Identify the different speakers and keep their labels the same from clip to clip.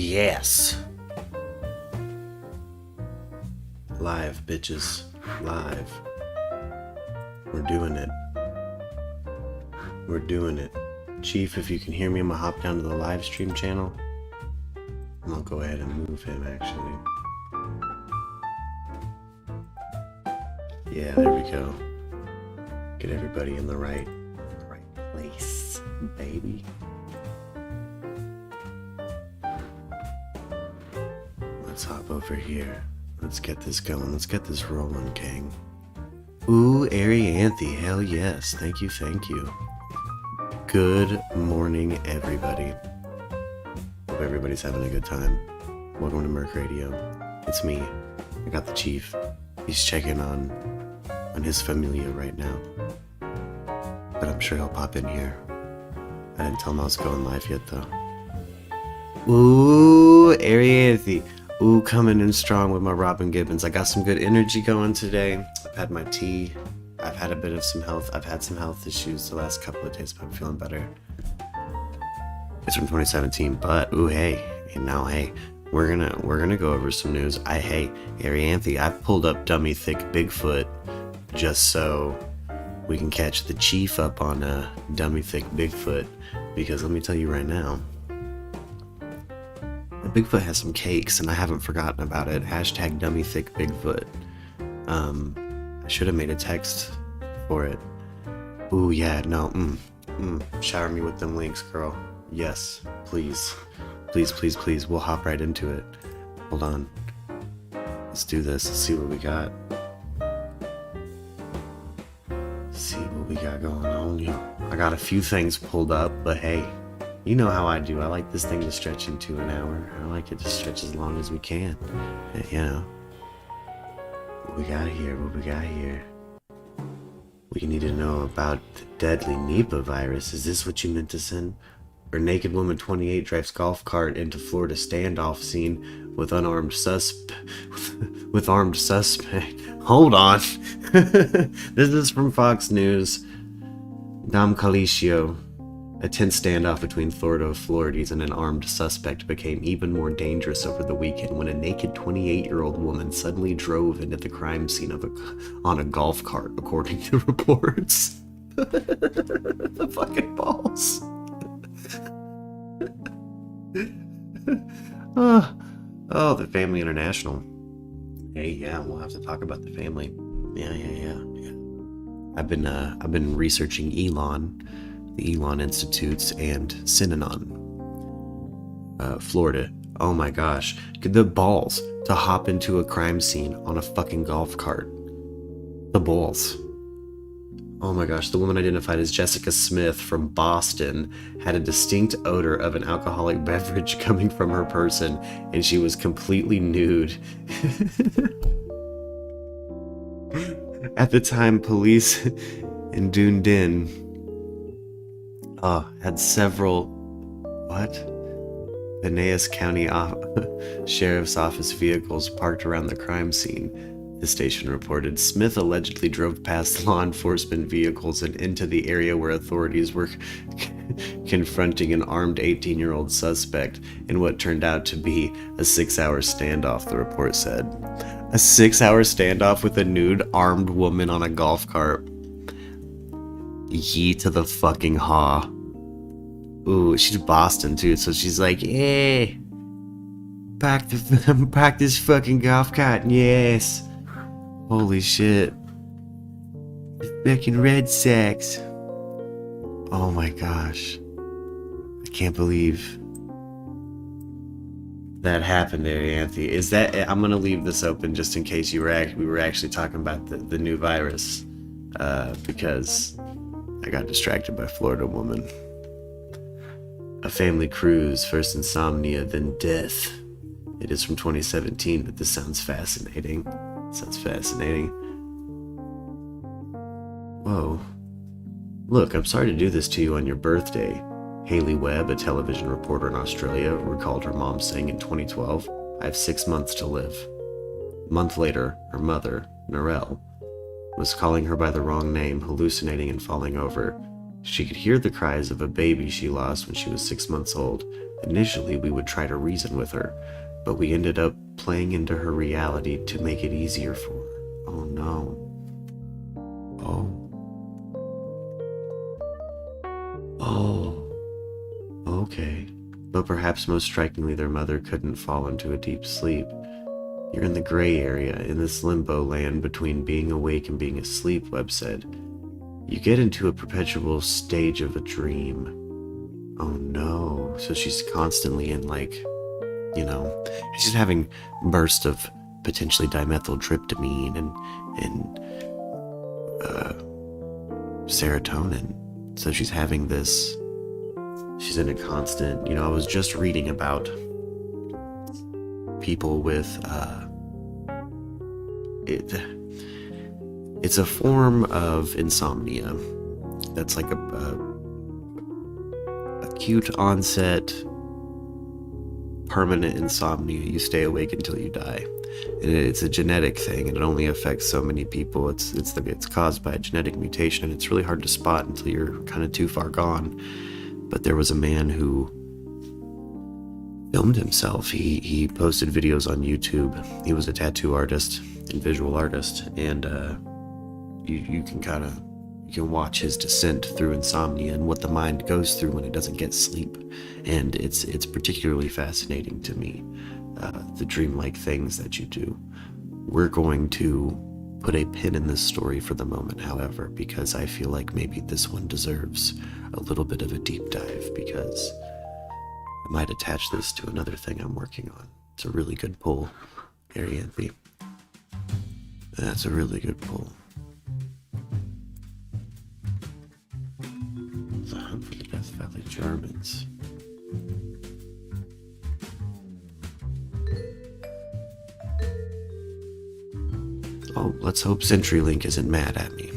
Speaker 1: Yes. Live, bitches. Live. We're doing it. We're doing it. Chief, if you can hear me, I'm gonna hop down to the live stream channel. I'm gonna go ahead and move him, actually. Yeah, there we go. Get everybody in the right place, baby. Let's hop over here. Let's get this going. Let's get this rolling, gang. Ooh, Arianthe. Hell yes. Thank you, thank you. Good morning, everybody. Hope everybody's having a good time. Welcome to Merc Radio. It's me. I got the chief. He's checking on his familia right now. But I'm sure he'll pop in here. I didn't tell him I was going live yet, though. Ooh, Arianthe. Ooh, coming in strong with my Robin Gibbons. I got some good energy going today. I've had my tea. I've had a bit of some health. I've had some health issues the last couple of days, but I'm feeling better. It's from 2017, but ooh, hey, we're gonna go over some news. Hey, Arianthe, I've pulled up dummy thick Bigfoot just so we can catch the chief up on a dummy thick Bigfoot, because let me tell you right now, Bigfoot has some cakes, and I haven't forgotten about it. Hashtag dummy thick Bigfoot. I should have made a text for it. Ooh, yeah, no, shower me with them links, girl. Yes, please. Please, please, please. We'll hop right into it. Hold on. Let's do this. Let's see what we got. See what we got going on. I got a few things pulled up, but hey, you know how I do. I like this thing to stretch into an hour. I like it to stretch as long as we can. You know. What we got here? We need to know about the deadly Nipah virus. Is this what you meant to send? Or naked woman 28 drives golf cart into Florida standoff scene with armed suspect. Hold on. This is from Fox News. Dom Calicio. A tense standoff between Florida authorities and an armed suspect became even more dangerous over the weekend when a naked 28-year-old woman suddenly drove into the crime scene on a golf cart, according to reports. The fucking balls. Oh, the Family International. Hey, yeah, we'll have to talk about the family. Yeah. I've been researching Elon, the Elon Institutes, and Synanon, Florida. Oh my gosh, the balls to hop into a crime scene on a fucking golf cart. The balls. Oh my gosh, the woman identified as Jessica Smith from Boston had a distinct odor of an alcoholic beverage coming from her person, and she was completely nude. At the time, police in Dunedin had several Pinellas County Sheriff's Office vehicles parked around the crime scene. The station reported Smith allegedly drove past law enforcement vehicles and into the area where authorities were confronting an armed 18-year-old suspect in what turned out to be a 6-hour standoff, the report said. A 6-hour standoff with a nude armed woman on a golf cart. Yee to the fucking haw. Ooh, she's Boston too, so she's like, yeah, park this fucking golf cart, yes. Holy shit. The fucking Red Sox. Oh my gosh. I can't believe that happened, Arianthe. Is that, I'm gonna leave this open just in case we were actually talking about the new virus, because I got distracted by Florida woman. A family cruise, first insomnia, then death. It is from 2017, but this sounds fascinating. Whoa. Look, I'm sorry to do this to you on your birthday. Hayley Webb, a television reporter in Australia, recalled her mom saying in 2012, I have 6 months to live. A month later, her mother, Narelle, was calling her by the wrong name, hallucinating and falling over. She could hear the cries of a baby she lost when she was 6 months old, Initially, we would try to reason with her, but we ended up playing into her reality to make it easier for her. Oh no. Oh, okay. But perhaps most strikingly, their mother couldn't fall into a deep sleep. You're in the gray area, in this limbo land between being awake and being asleep, Webb said. You get into a perpetual stage of a dream. Oh no. So she's constantly in she's having bursts of potentially dimethyltryptamine and serotonin. So she's having this, she's in a constant, I was just reading about people with, it's a form of insomnia that's like a acute onset, permanent insomnia. You stay awake until you die. And it's a genetic thing, and it only affects so many people. It's caused by a genetic mutation, and it's really hard to spot until you're kind of too far gone. But there was a man who filmed himself. He posted videos on YouTube. He was a tattoo artist and visual artist, and you can watch his descent through insomnia and what the mind goes through when it doesn't get sleep. And it's particularly fascinating to me, the dreamlike things that you do. We're going to put a pin in this story for the moment, however, because I feel like maybe this one deserves a little bit of a deep dive, because I might attach this to another thing I'm working on. It's a really good pull, Arianthe. That's a really good pull. The Hunt for the Death Valley Germans. Oh, let's hope CenturyLink isn't mad at me.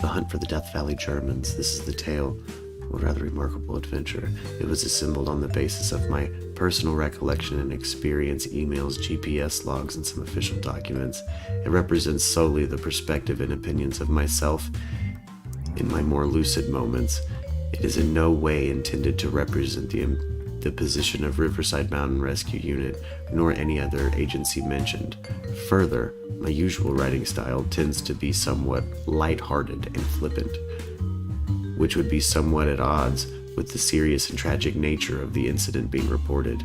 Speaker 1: The Hunt for the Death Valley Germans. This is the tale of a rather remarkable adventure. It was assembled on the basis of my personal recollection and experience, emails, GPS logs, and some official documents. It represents solely the perspective and opinions of myself in my more lucid moments. It is in no way intended to represent the position of Riverside Mountain Rescue Unit, nor any other agency mentioned. Further, my usual writing style tends to be somewhat lighthearted and flippant, which would be somewhat at odds with the serious and tragic nature of the incident being reported.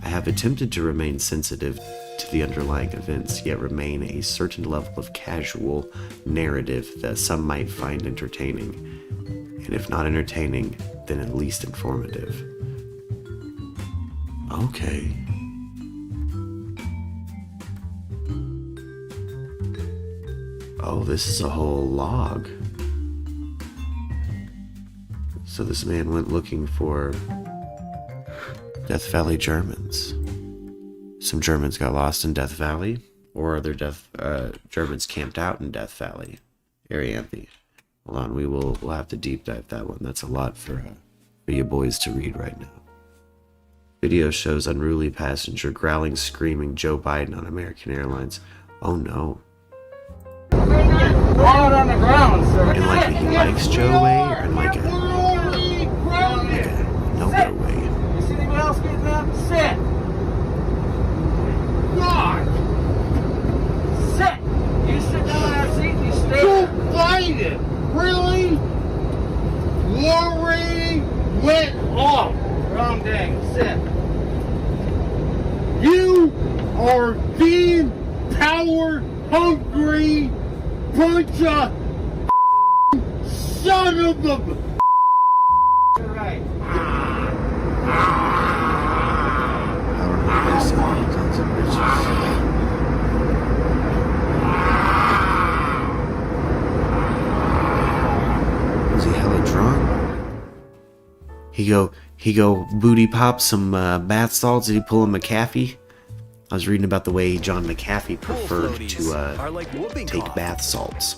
Speaker 1: I have attempted to remain sensitive to the underlying events, yet remain a certain level of casual narrative that some might find entertaining, and if not entertaining, then at least informative. Okay. Oh, this is a whole log. So this man went looking for Death Valley Germans. Some Germans got lost in Death Valley, or are there Germans camped out in Death Valley? Arianthe. Hold on, we'll have to deep dive that one. That's a lot for you boys to read right now. Video shows unruly passenger growling, screaming Joe Biden on American Airlines. Oh no.
Speaker 2: On the ground, sir.
Speaker 1: In like he likes Joe way, or in like a no-go way?
Speaker 2: You see anybody else getting up? Sit. God. Sit. You sit down in that seat and you stay. Joe Biden. Really? Lori went off. Wrong dang. Sit. You are being power hungry bunch of son of a right.
Speaker 1: Was he hella drunk? He go booty pop some bath salts. Did he pull a McAfee? I was reading about the way John McAfee preferred to take bath salts.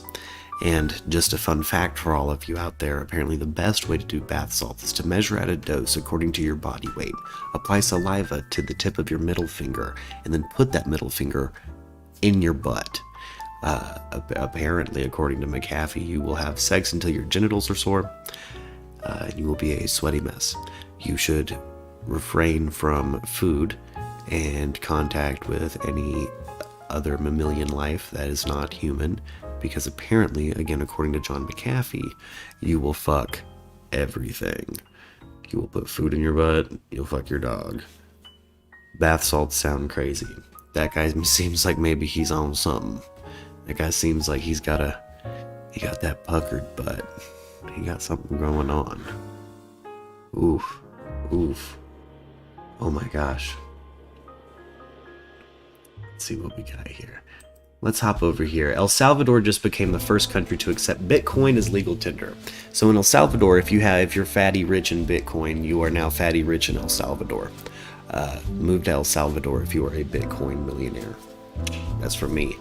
Speaker 1: And just a fun fact for all of you out there, apparently the best way to do bath salts is to measure out a dose according to your body weight. Apply saliva to the tip of your middle finger, and then put that middle finger in your butt. Apparently, according to McAfee, you will have sex until your genitals are sore, and you will be a sweaty mess. You should refrain from food and contact with any other mammalian life that is not human, because apparently, again, according to John McAfee, you will fuck everything. You will put food in your butt, you'll fuck your dog. Bath salts sound crazy. That guy seems like maybe he's on something. That guy seems like he got that puckered butt. He got something going on. Oof. Oh my gosh. Let's see what we got here. Let's hop over here. El Salvador just became the first country to accept Bitcoin as legal tender. So in El Salvador, if you're fatty rich in Bitcoin, you are now fatty rich in El Salvador. Move to El Salvador if you are a Bitcoin millionaire. That's from me.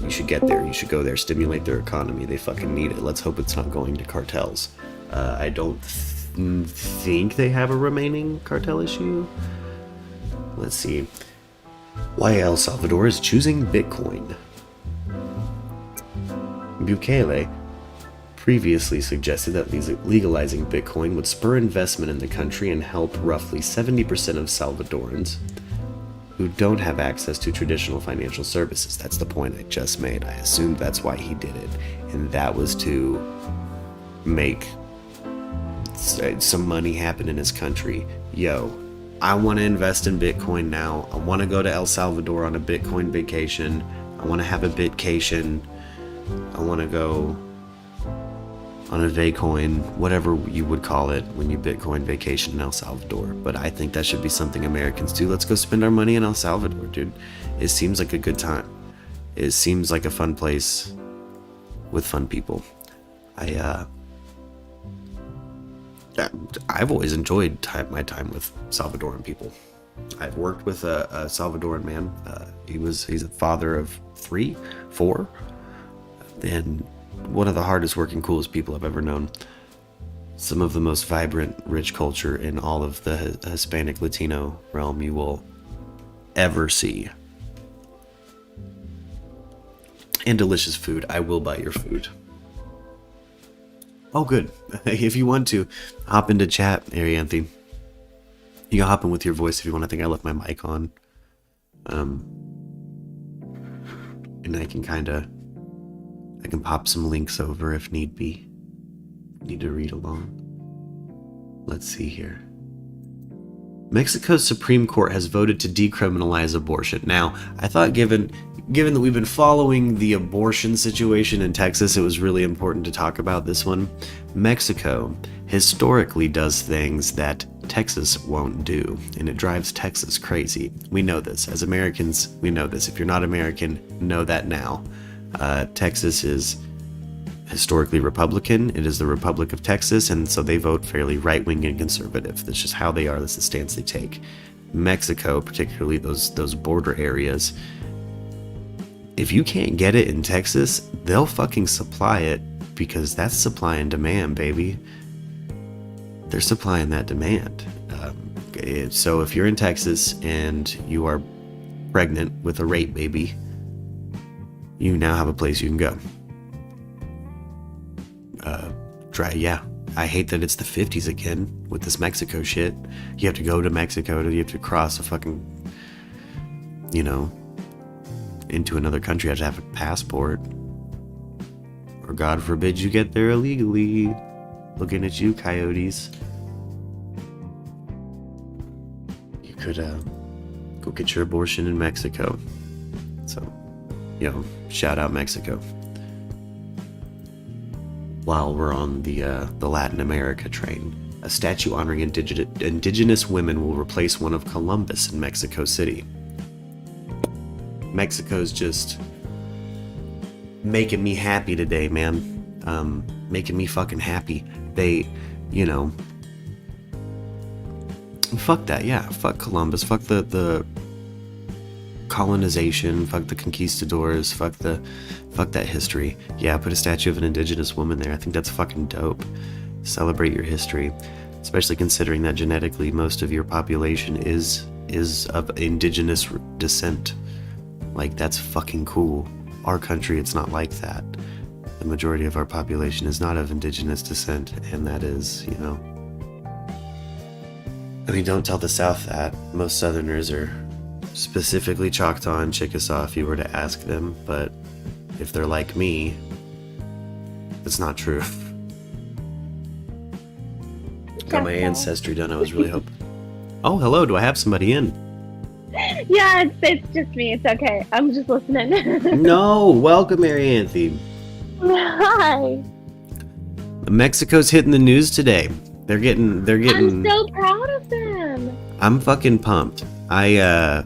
Speaker 1: You should get there. You should go there. Stimulate their economy. They fucking need it. Let's hope it's not going to cartels. I don't think they have a remaining cartel issue. Let's see. Why El Salvador is choosing Bitcoin. Bukele previously suggested that legalizing Bitcoin would spur investment in the country and help roughly 70% of Salvadorans who don't have access to traditional financial services. That's the point I just made. I assumed that's why he did it. And that was to make some money happen in his country. Yo, I want to invest in Bitcoin now. I want to go to El Salvador on a Bitcoin vacation. I want to have a Bitcation. I want to go on a Vacoin, whatever you would call it when you Bitcoin vacation in El Salvador. But I think that should be something Americans do. Let's go spend our money in El Salvador, dude. It seems like a good time. It seems like a fun place with fun people. I've always enjoyed my time with Salvadoran people. I've worked with a Salvadoran man. He's a father of 4, and one of the hardest working, coolest people I've ever known. Some of the most vibrant, rich culture in all of the Hispanic Latino realm you will ever see. And delicious food. I will buy your food. Oh, good. If you want to, hop into chat, Arianthe. You can hop in with your voice if you want. I think I left my mic on. And I can pop some links over if need be. Need to read along. Let's see here. Mexico's Supreme Court has voted to decriminalize abortion. Now, I thought given that we've been following the abortion situation in Texas, it was really important to talk about this one. Mexico historically does things that Texas won't do, and it drives Texas crazy. We know this. As Americans, we know this. If you're not American, know that now. Texas is historically Republican. It is the Republic of Texas, and so they vote fairly right-wing and conservative. That's just how they are. That's the stance they take. Mexico, particularly those border areas, if you can't get it in Texas, they'll fucking supply it, because that's supply and demand, baby. They're supplying that demand. So if you're in Texas and you are pregnant with a rape baby, you now have a place you can go. Yeah. I hate that it's the 50s again with this Mexico shit. You have to go to Mexico, you have to cross a fucking, into another country. You have to have a passport. Or God forbid you get there illegally. Looking at you, coyotes. You could go get your abortion in Mexico. So, shout out Mexico. While we're on the Latin America train, a statue honoring indigenous women will replace one of Columbus in Mexico City. Mexico's just making me happy today, man. Making me fucking happy. They, fuck that, yeah. Fuck Columbus. Fuck the colonization. Fuck the conquistadors. Fuck that history. Yeah, put a statue of an indigenous woman there. I think that's fucking dope. Celebrate your history, especially considering that genetically most of your population is of indigenous descent. Like, that's fucking cool. Our country, it's not like that. The majority of our population is not of indigenous descent, and that is, I mean, don't tell the South that. Most Southerners are specifically Choctaw and Chickasaw if you were to ask them, but if they're like me, it's not true. Got my ancestry done. I was really hoping. Oh, hello. Do I have somebody in?
Speaker 3: Yeah, it's just me. It's okay. I'm just listening.
Speaker 1: No, welcome, Mary Anthe.
Speaker 3: Hi.
Speaker 1: Mexico's hitting the news today. They're getting.
Speaker 3: I'm so proud of them.
Speaker 1: I'm fucking pumped. I,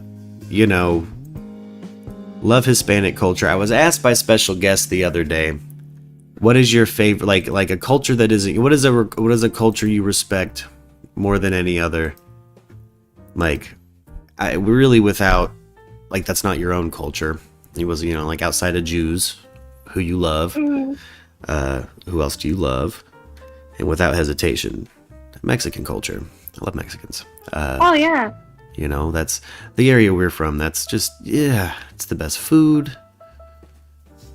Speaker 1: love Hispanic culture. I was asked by special guests the other day, what is your favorite, like a culture that isn't, what is a culture you respect more than any other? Like, I really without, like, that's not your own culture. It was, like outside of Jews, who you love.
Speaker 3: Mm-hmm.
Speaker 1: Who else do you love? And without hesitation, Mexican culture. I love Mexicans.
Speaker 3: Oh yeah.
Speaker 1: That's the area we're from. That's just, it's the best food.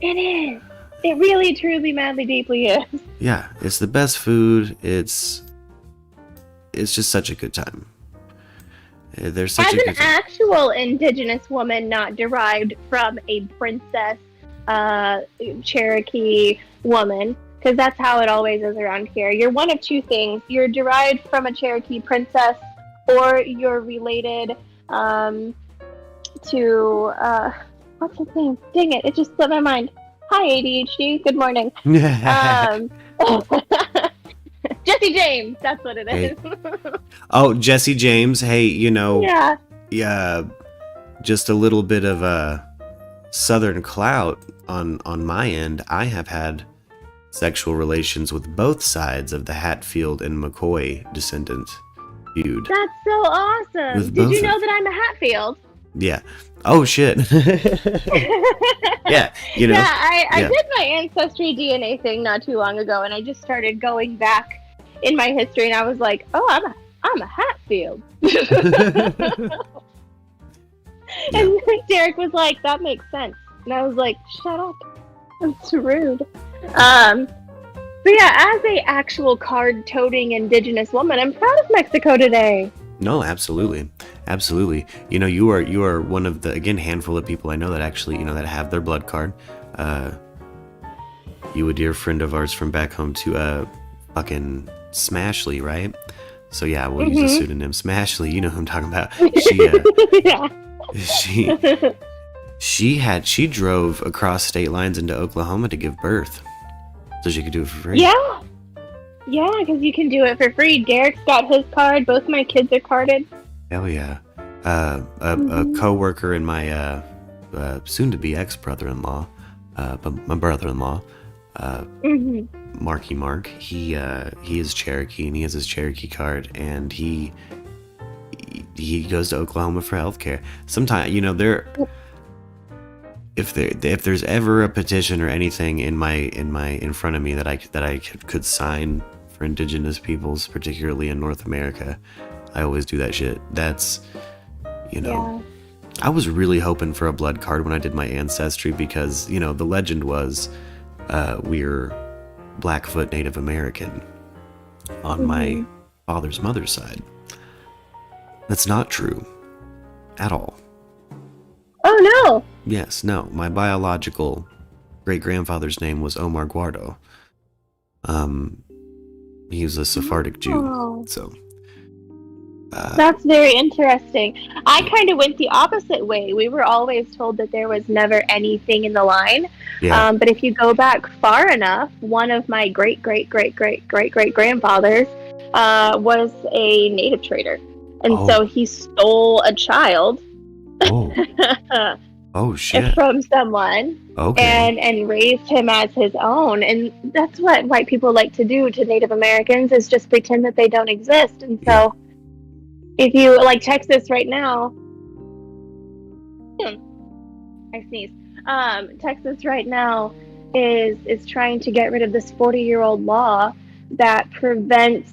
Speaker 3: It is. It really, truly, madly, deeply is.
Speaker 1: Yeah, it's the best food. It's just such a good time. There's such
Speaker 3: As
Speaker 1: a good
Speaker 3: an actual Indigenous woman, not derived from a princess Cherokee woman, because that's how it always is around here. You're one of two things. You're derived from a Cherokee princess, or you're related to what's his name? Dang it! It just slipped my mind. Hi, ADHD. Good morning. Jesse James. That's what it is.
Speaker 1: Oh, Jesse James. Hey,
Speaker 3: Yeah.
Speaker 1: Just a little bit of a Southern clout on my end. I have had sexual relations with both sides of the Hatfield and McCoy descendant feud.
Speaker 3: That's so awesome.
Speaker 1: With
Speaker 3: Did you
Speaker 1: both
Speaker 3: know
Speaker 1: of-
Speaker 3: that I'm a Hatfield?
Speaker 1: Yeah. Oh shit. Yeah.
Speaker 3: Yeah, I did my ancestry DNA thing not too long ago, and I just started going back in my history, and I was like, oh, I'm a Hatfield. And Derek was like, that makes sense. And I was like, shut up. That's rude. But yeah, as a actual card-toting Indigenous woman, I'm proud of Mexico today.
Speaker 1: No, absolutely. Absolutely. You are one of the, again, handful of people I know that actually, that have their blood card. You a dear friend of ours from back home to fucking Smashley, right? So yeah, we'll use the pseudonym Smashley. You know who I'm talking about. She drove across state lines into Oklahoma to give birth, so she could do it for free.
Speaker 3: Yeah, because you can do it for free. Derek's got his card. Both my kids are carded.
Speaker 1: Hell yeah. A co-worker and my soon-to-be ex-brother-in-law, but my brother-in-law, Marky Mark, he is Cherokee, and he has his Cherokee card, and he goes to Oklahoma for healthcare. Sometimes, if there's ever a petition or anything in front of me that I could sign for Indigenous peoples, particularly in North America, I always do that shit. That's, I was really hoping for a blood card when I did my ancestry because, the legend was we're Blackfoot Native American on my father's mother's side. That's not true at all.
Speaker 3: Oh, no.
Speaker 1: Yes, no. My biological great-grandfather's name was Omar Guardo. He was a Sephardic Jew, so...
Speaker 3: That's very interesting. I kind of went the opposite way. We were always told that there was never anything in the line.
Speaker 1: Yeah.
Speaker 3: But if you go back far enough, one of my great-great-great-great-great-great-grandfathers was a native trader. And so he stole a child
Speaker 1: shit.
Speaker 3: from someone and raised him as his own. And that's what white people like to do to Native Americans, is just pretend that they don't exist. And so if you, like Texas right now, I sneeze. Texas right now is trying to get rid of this 40-year-old law that prevents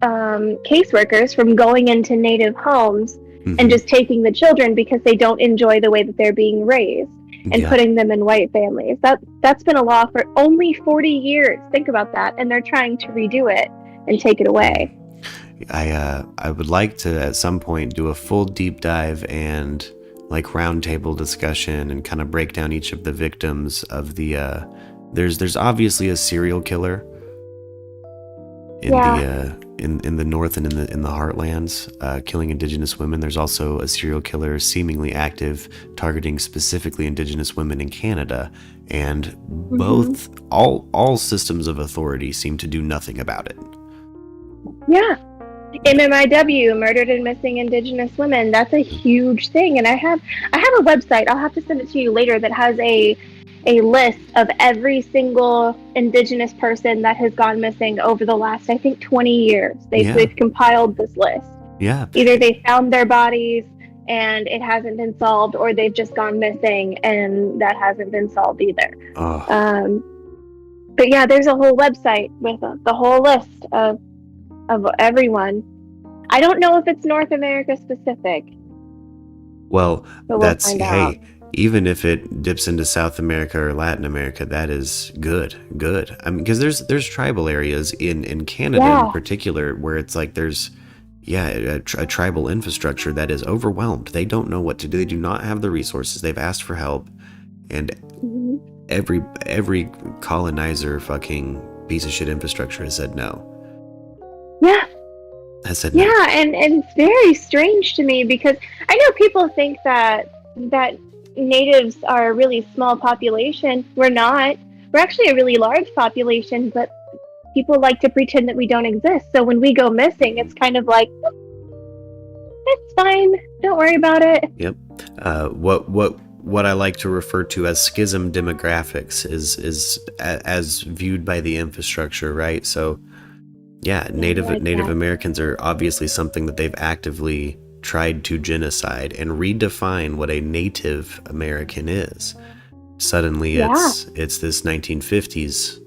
Speaker 3: caseworkers from going into Native homes and just taking the children because they don't enjoy the way that they're being raised and putting them in white families. That's been a law for only 40 years. Think about that. And they're trying to redo it and take it away.
Speaker 1: I would like to at some point do a full deep dive and like roundtable discussion and kind of break down each of the victims of the there's obviously a serial killer in the north and in the heartlands, killing Indigenous women. There's also a serial killer seemingly active targeting specifically Indigenous women in Canada, and both all systems of authority seem to do nothing about it.
Speaker 3: Yeah. MMIW, murdered and missing Indigenous women. That's a huge thing, and I have a website. I'll have to send it to you later that has a list of every single Indigenous person that has gone missing over the last, I think, 20 years. They've compiled this list.
Speaker 1: Yeah.
Speaker 3: Either they found their bodies and it hasn't been solved, or they've just gone missing and that hasn't been solved either. But yeah, there's a whole website with the whole list of everyone. I don't know if it's North America specific.
Speaker 1: Well, that's
Speaker 3: out.
Speaker 1: Even if it dips into South America or Latin America, that is good. I mean, because there's tribal areas in Canada in particular where it's like there's a tribal infrastructure that is overwhelmed. They don't know what to do. They do not have the resources. They've asked for help, and every colonizer fucking piece of shit infrastructure has said no.
Speaker 3: Yeah.
Speaker 1: Has said no.
Speaker 3: Yeah, and it's very strange to me because I know people think that natives are a really small population. We're not. We're actually a really large population, but people like to pretend that we don't exist. So when we go missing, it's kind of like, it's fine. Don't worry about it.
Speaker 1: Yep. What I like to refer to as schism demographics is as viewed by the infrastructure, right? So yeah, Native Americans are obviously something that they've actively tried to genocide and redefine what a Native American is. Suddenly it's this 1950s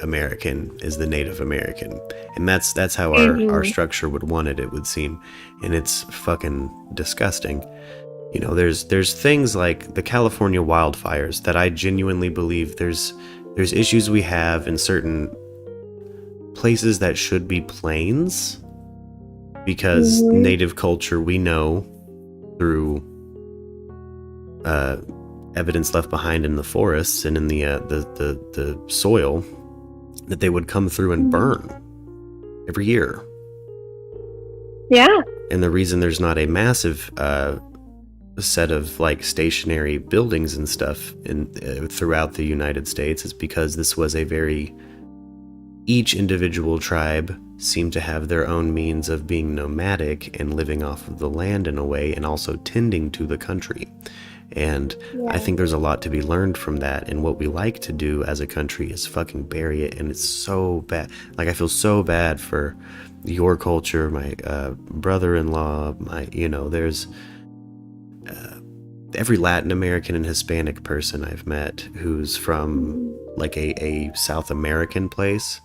Speaker 1: American is the Native American, and that's how our structure would want it would seem, and it's fucking disgusting. You know, there's things like the California wildfires that I genuinely believe there's issues we have in certain places that should be plains, because Native culture, we know through evidence left behind in the forests and in the soil, that they would come through and burn every year.
Speaker 3: Yeah.
Speaker 1: And the reason there's not a massive set of like stationary buildings and stuff throughout the United States is because this was each individual tribe seemed to have their own means of being nomadic and living off of the land in a way, and also tending to the country. And I think there's a lot to be learned from that, and what we like to do as a country is fucking bury it, and it's so bad. Like, I feel so bad for your culture, my brother-in-law, there's every Latin American and Hispanic person I've met who's from like a South American place.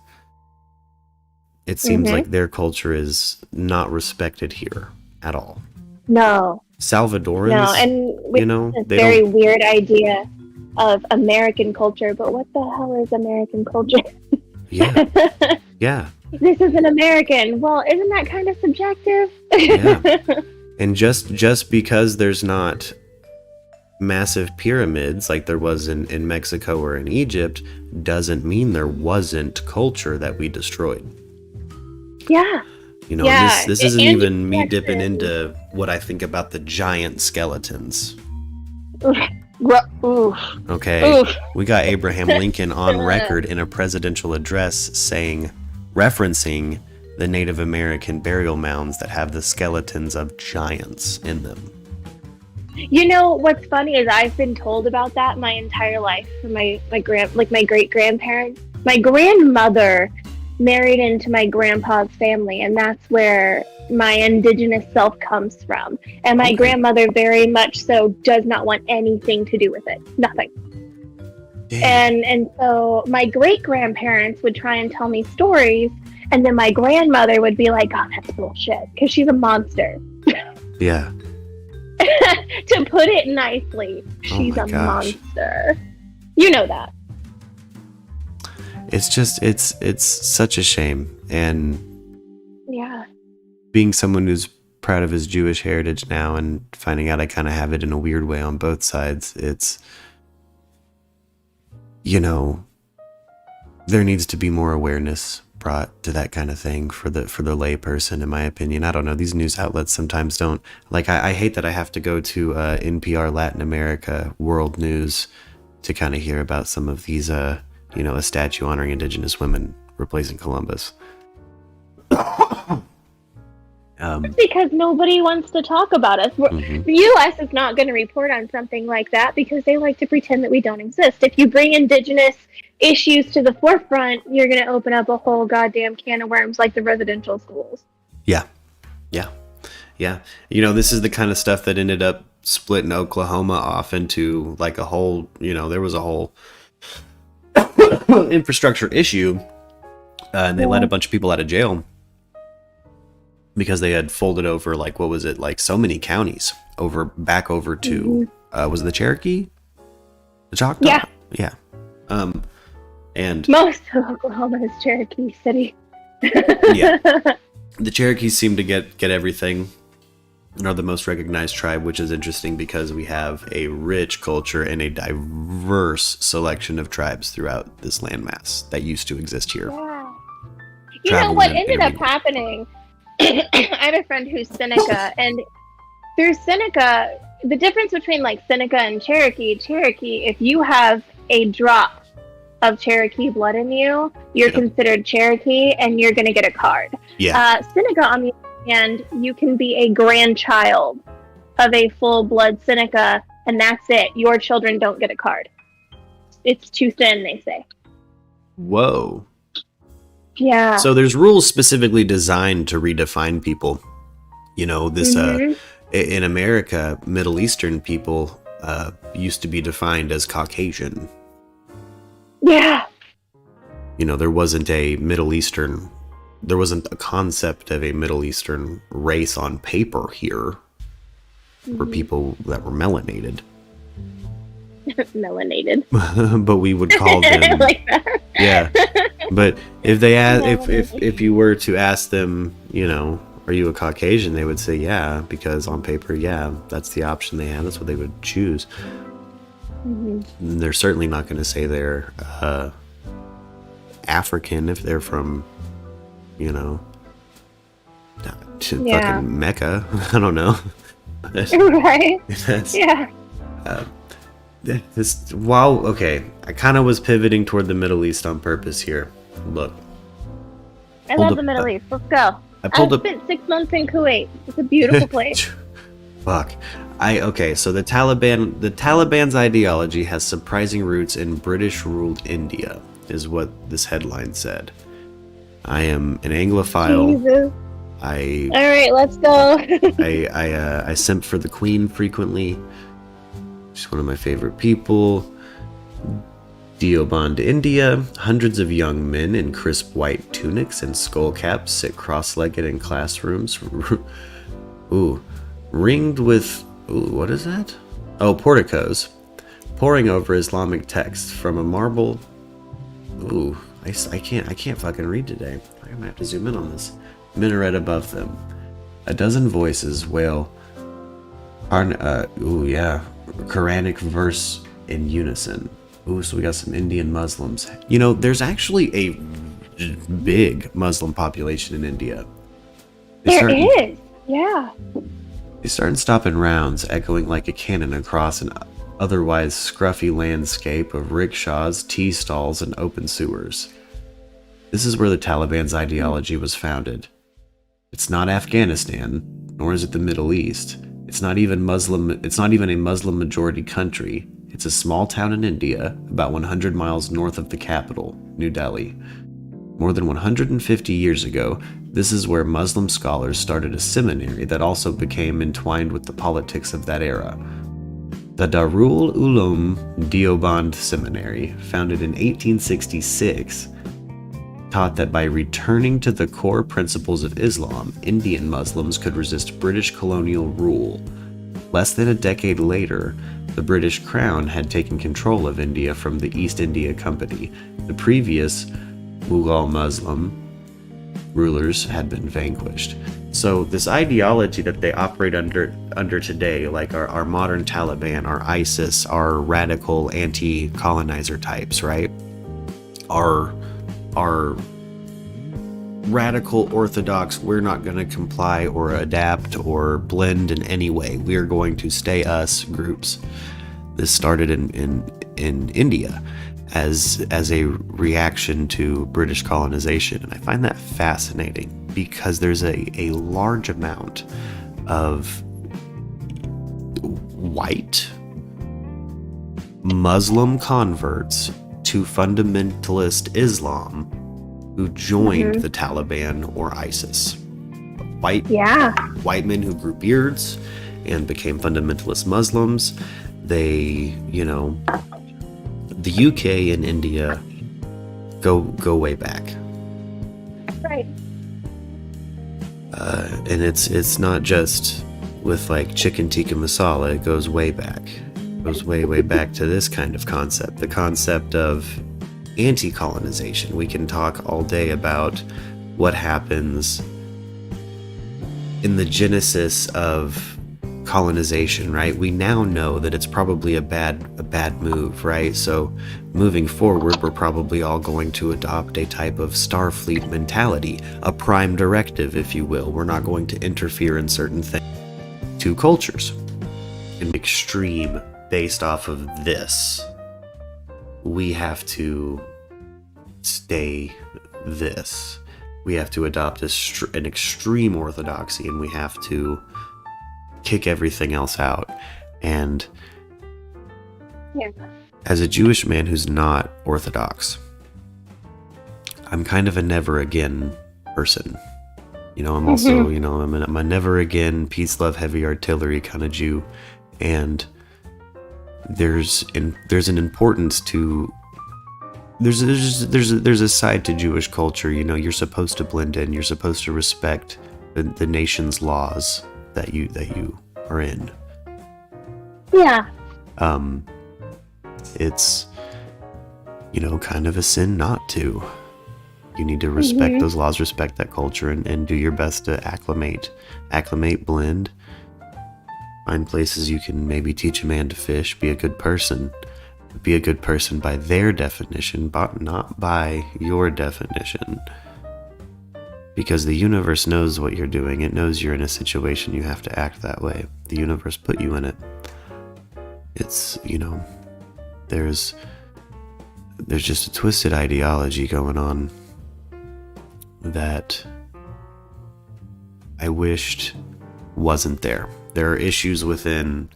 Speaker 1: It seems like their culture is not respected here at all.
Speaker 3: No.
Speaker 1: Salvadorans,
Speaker 3: no, and we have this very weird idea of American culture, but what the hell is American culture?
Speaker 1: Yeah. Yeah.
Speaker 3: This isn't American. Well, isn't that kind of subjective?
Speaker 1: Yeah. And just because there's not massive pyramids like there was in Mexico or in Egypt doesn't mean there wasn't culture that we destroyed.
Speaker 3: Yeah.
Speaker 1: You know, this isn't even me dipping into what I think about the giant skeletons.
Speaker 3: Oof.
Speaker 1: Okay.
Speaker 3: Oof.
Speaker 1: We got Abraham Lincoln on record in a presidential address referencing the Native American burial mounds that have the skeletons of giants in them.
Speaker 3: You know, what's funny is I've been told about that my entire life from my great-grandparents. My grandmother married into my grandpa's family, and that's where my indigenous self comes from. And my grandmother very much so does not want anything to do with it. Nothing. Damn. And so my great-grandparents would try and tell me stories, and then my grandmother would be like, "Oh, that's bullshit," because she's a monster.
Speaker 1: Yeah.
Speaker 3: To put it nicely, she's a monster. You know that.
Speaker 1: It's just, it's such a shame. And
Speaker 3: Yeah.
Speaker 1: Being someone who's proud of his Jewish heritage now and finding out I kind of have it in a weird way on both sides, it's, you know, there needs to be more awareness brought to that kind of thing for the lay person, in my opinion. I don't know, these news outlets sometimes don't, like, I hate that I have to go to NPR Latin America World News to kind of hear about some of these a statue honoring indigenous women replacing Columbus.
Speaker 3: Because nobody wants to talk about us. The U.S. is not going to report on something like that because they like to pretend that we don't exist. If you bring indigenous issues to the forefront, you're going to open up a whole goddamn can of worms like the residential schools.
Speaker 1: Yeah. This is the kind of stuff that ended up splitting Oklahoma off into like a whole, there was a whole infrastructure issue, and they let a bunch of people out of jail because they had folded over, like, what was it, like so many counties back over to, was it the Cherokee? The Choctaw? Yeah. And
Speaker 3: most of Oklahoma is Cherokee City.
Speaker 1: Yeah. The Cherokees seem to get everything, and are the most recognized tribe, which is interesting because we have a rich culture and a diverse selection of tribes throughout this landmass that used to exist here.
Speaker 3: Yeah. You know what ended up happening? I have a friend who's Seneca, and through Seneca, the difference between like Seneca and Cherokee, if you have a drop of Cherokee blood in you, you're considered Cherokee and you're going to get a card.
Speaker 1: Yeah.
Speaker 3: Seneca, on the other hand, you can be a grandchild of a full-blood Seneca, and that's it. Your children don't get a card. It's too thin, they say.
Speaker 1: Whoa.
Speaker 3: Yeah.
Speaker 1: So there's rules specifically designed to redefine people. In America, Middle Eastern people used to be defined as Caucasian.
Speaker 3: Yeah.
Speaker 1: There wasn't a concept of a Middle Eastern race on paper here for people that were melanated.
Speaker 3: Melanated.
Speaker 1: But we would call them
Speaker 3: like that.
Speaker 1: Yeah. But if they if you were to ask them, are you a Caucasian, they would say yeah, because on paper, yeah, that's the option they have. That's what they would choose. And they're certainly not going to say they're African if they're from, fucking Mecca. I don't know.
Speaker 3: Right?
Speaker 1: Yeah. Okay, I kind of was pivoting toward the Middle East on purpose here. Look.
Speaker 3: I love the Middle East. Let's go. I spent 6 months in Kuwait. It's a beautiful place.
Speaker 1: Fuck. So the Taliban's ideology has surprising roots in British-ruled India, is what this headline said. I am an Anglophile.
Speaker 3: Jesus. All right, let's go.
Speaker 1: I simp for the Queen frequently. She's one of my favorite people. Deoband, India. Hundreds of young men in crisp white tunics and skull caps sit cross-legged in classrooms. Ringed with... what is that? Oh, porticos. Poring over Islamic texts from a marble... I can't fucking read today. I'm gonna have to zoom in on this. Minaret above them. A dozen voices wail... Quranic verse in unison. So we got some Indian Muslims. There's actually a big Muslim population in India.
Speaker 3: There is, yeah.
Speaker 1: They started stopping rounds, echoing like a cannon across an otherwise scruffy landscape of rickshaws, tea stalls, and open sewers. This is where the Taliban's ideology was founded. It's not Afghanistan, nor is it the Middle East. It's not even a Muslim majority country. It's a small town in India, about 100 miles north of the capital, New Delhi. More than 150 years ago, this is where Muslim scholars started a seminary that also became entwined with the politics of that era. The Darul Uloom Deoband Seminary, founded in 1866, taught that by returning to the core principles of Islam, Indian Muslims could resist British colonial rule. Less than a decade later, the British Crown had taken control of India from the East India Company. The previous Mughal Muslim rulers had been vanquished. So this ideology that they operate under today, like our modern Taliban, our ISIS, our radical anti-colonizer types, right? Our radical orthodox, we're not going to comply or adapt or blend in any way. We are going to stay us groups. This started in India as a reaction to British colonization, and I find that fascinating because there's a large amount of white Muslim converts to fundamentalist Islam who joined the Taliban or ISIS. White men who grew beards and became fundamentalist Muslims. They, the UK and India go way back.
Speaker 3: Right.
Speaker 1: And it's not just with like chicken tikka masala. It goes way back. It goes way back to this kind of concept. The concept of anti-colonization. We can talk all day about what happens in the genesis of colonization, right? We now know that it's probably a bad move, right? So moving forward, we're probably all going to adopt a type of Starfleet mentality, a prime directive, if you will. We're not going to interfere in certain things. Two cultures, an extreme based off of this. We have to stay this. We have to adopt an extreme orthodoxy, and we have to kick everything else out. And as a Jewish man who's not Orthodox, I'm kind of a never again person. I'm also, I'm a never again, peace, love, heavy artillery kind of Jew. And there's an importance to there's a side to Jewish culture. You're supposed to blend in. You're supposed to respect the nation's laws that you are in.
Speaker 3: Yeah.
Speaker 1: It's kind of a sin not to. You need to respect those laws, respect that culture, and do your best to acclimate, blend. Find places you can maybe teach a man to fish, be a good person. Be a good person by their definition, but not by your definition. Because the universe knows what you're doing. It knows you're in a situation you have to act that way. The universe put you in it. It's, there's just a twisted ideology going on that I wished wasn't there. There are issues within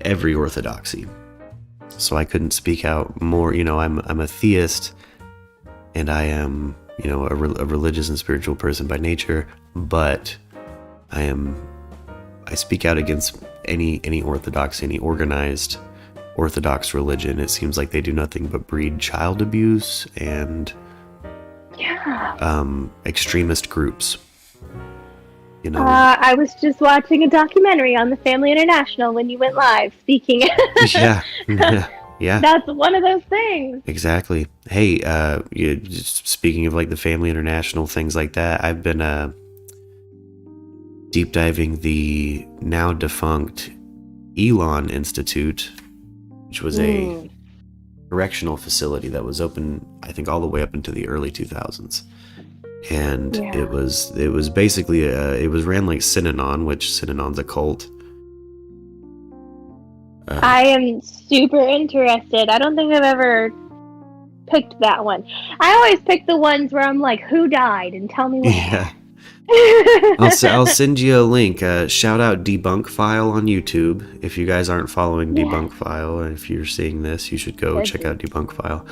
Speaker 1: every orthodoxy. So I couldn't speak out more. I'm a theist, and I am, a religious and spiritual person by nature, but I speak out against any orthodoxy, any organized Orthodox religion. It seems like they do nothing but breed child abuse and extremist groups.
Speaker 3: I was just watching a documentary on the Family International when you went live speaking.
Speaker 1: Yeah.
Speaker 3: That's one of those things.
Speaker 1: Exactly. Hey, speaking of like the Family International, things like that, I've been deep diving the now defunct Elon Institute, which was a correctional facility that was open, I think, all the way up into the early 2000s. And it was basically it was ran like Synanon, which Synanon's a cult.
Speaker 3: I am super interested. I don't think I've ever picked that one. I always pick the ones where I'm like, who died, and tell me what.
Speaker 1: Yeah. I'll send you a link. Shout out Debunk File on YouTube. If you guys aren't following Debunk File, and if you're seeing this, you should go check out Debunk File.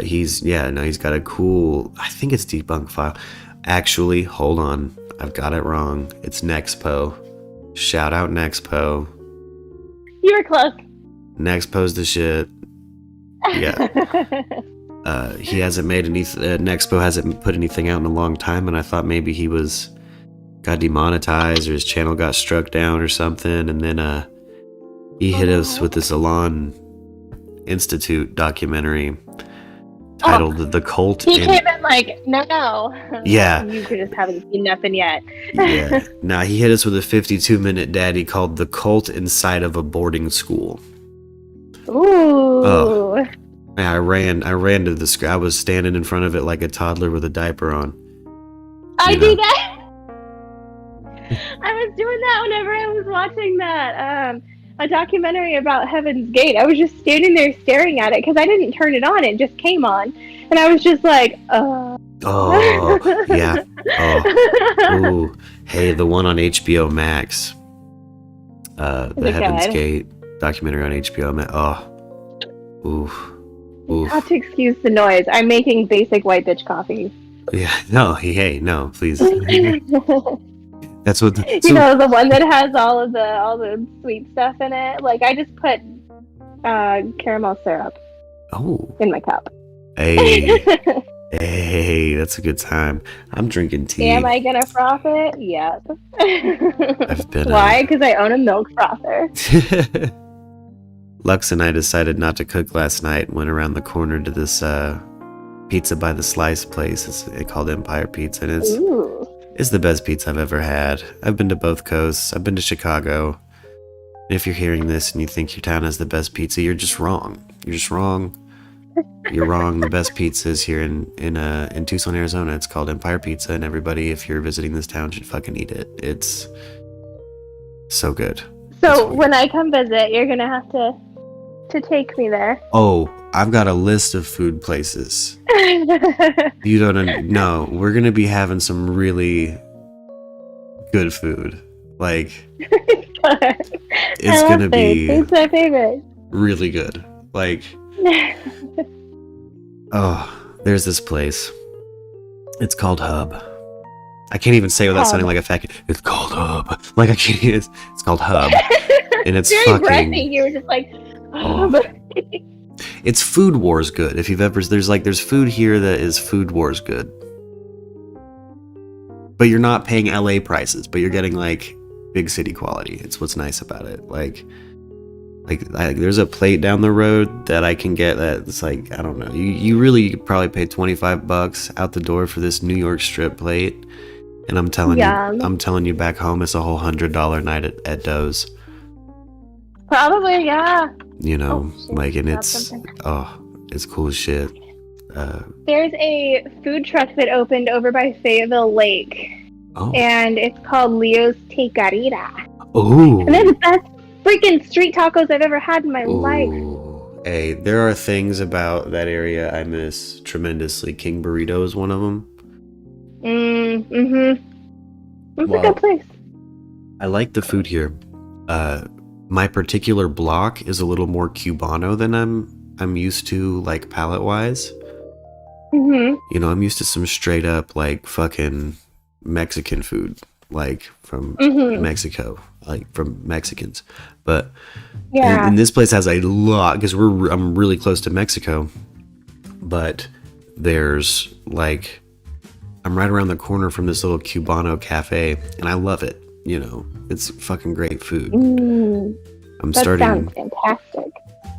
Speaker 1: He's got a cool, I think it's Debunk File. Actually, hold on, I've got it wrong. It's Nexpo. Shout out Nexpo.
Speaker 3: You were close.
Speaker 1: Nexpo's the shit. Yeah. He hasn't made any. Nexpo hasn't put anything out in a long time, and I thought maybe he got demonetized or his channel got struck down or something. And then he hit us with this Elon Institute documentary titled The Cult
Speaker 3: He
Speaker 1: in...
Speaker 3: came in like, no.
Speaker 1: Yeah.
Speaker 3: You just haven't seen nothing yet.
Speaker 1: Yeah. Nah, he hit us with a 52-minute daddy called The Cult Inside of a Boarding School.
Speaker 3: Ooh.
Speaker 1: Oh. Yeah, I ran to the screen. I was standing in front of it like a toddler with a diaper on.
Speaker 3: I do that. I was doing that whenever I was watching that a documentary about Heaven's Gate. I was just standing there staring at it because I didn't turn it on; it just came on, and I was just like,
Speaker 1: Oh, yeah. Oh, ooh. Hey, the one on HBO Max. The Heaven's Gate documentary on HBO Max. Oh, ooh.
Speaker 3: You have to excuse the noise. I'm making basic white bitch coffee.
Speaker 1: Yeah, no, hey, no, please. That's what
Speaker 3: you know, the one that has all the sweet stuff in it. Like I just put caramel syrup in my cup.
Speaker 1: Hey, hey, that's a good time. I'm drinking tea.
Speaker 3: Am I gonna froth it? Yep.
Speaker 1: I've been.
Speaker 3: Why? Because I own a milk frother.
Speaker 1: Lux and I decided not to cook last night. Went around the corner to this pizza by the slice place. It's called Empire Pizza, and it's the best pizza I've ever had. I've been to both coasts. I've been to Chicago. And if you're hearing this and you think your town has the best pizza, you're just wrong. You're just wrong. You're wrong. The best pizza is here in Tucson, Arizona. It's called Empire Pizza, and everybody, if you're visiting this town, should fucking eat it. It's so good.
Speaker 3: So when I come visit, you're gonna have to take me there.
Speaker 1: Oh, I've got a list of food places. You don't know. We're gonna be having some really good food. Like it's gonna be.
Speaker 3: It's my favorite.
Speaker 1: Really good. Like oh, there's this place. It's called Hub. I can't even say it without sounding like a fat kid. It's called Hub. Like I can't. It's called Hub, and it's
Speaker 3: very
Speaker 1: fucking.
Speaker 3: breathy. You were just like.
Speaker 1: Oh. It's Food Wars good. If you've ever, there's food here that is Food Wars good, but you're not paying LA prices, but you're getting like big city quality. It's what's nice about it. Like there's a plate down the road that I can get that's like, I don't know. You really could probably pay $25 out the door for this New York strip plate, and I'm telling you, back home it's a whole $100 night at Doe's.
Speaker 3: Probably, yeah.
Speaker 1: You know, like, and it's cool as shit.
Speaker 3: There's a food truck that opened over by Fayetteville Lake, and it's called Leo's Taqueria.
Speaker 1: Oh,
Speaker 3: and they're the best freaking street tacos I've ever had in my life.
Speaker 1: Hey, there are things about that area I miss tremendously. King Burrito is one of them.
Speaker 3: It's a good place.
Speaker 1: I like the food here. My particular block is a little more Cubano than I'm used to, like palate wise. You know, I'm used to some straight up like fucking Mexican food, like from Mexico, like from Mexicans. But and this place has a lot because I'm really close to Mexico. But there's like, I'm right around the corner from this little Cubano cafe, and I love it. You know, it's fucking great food.
Speaker 3: That sounds fantastic.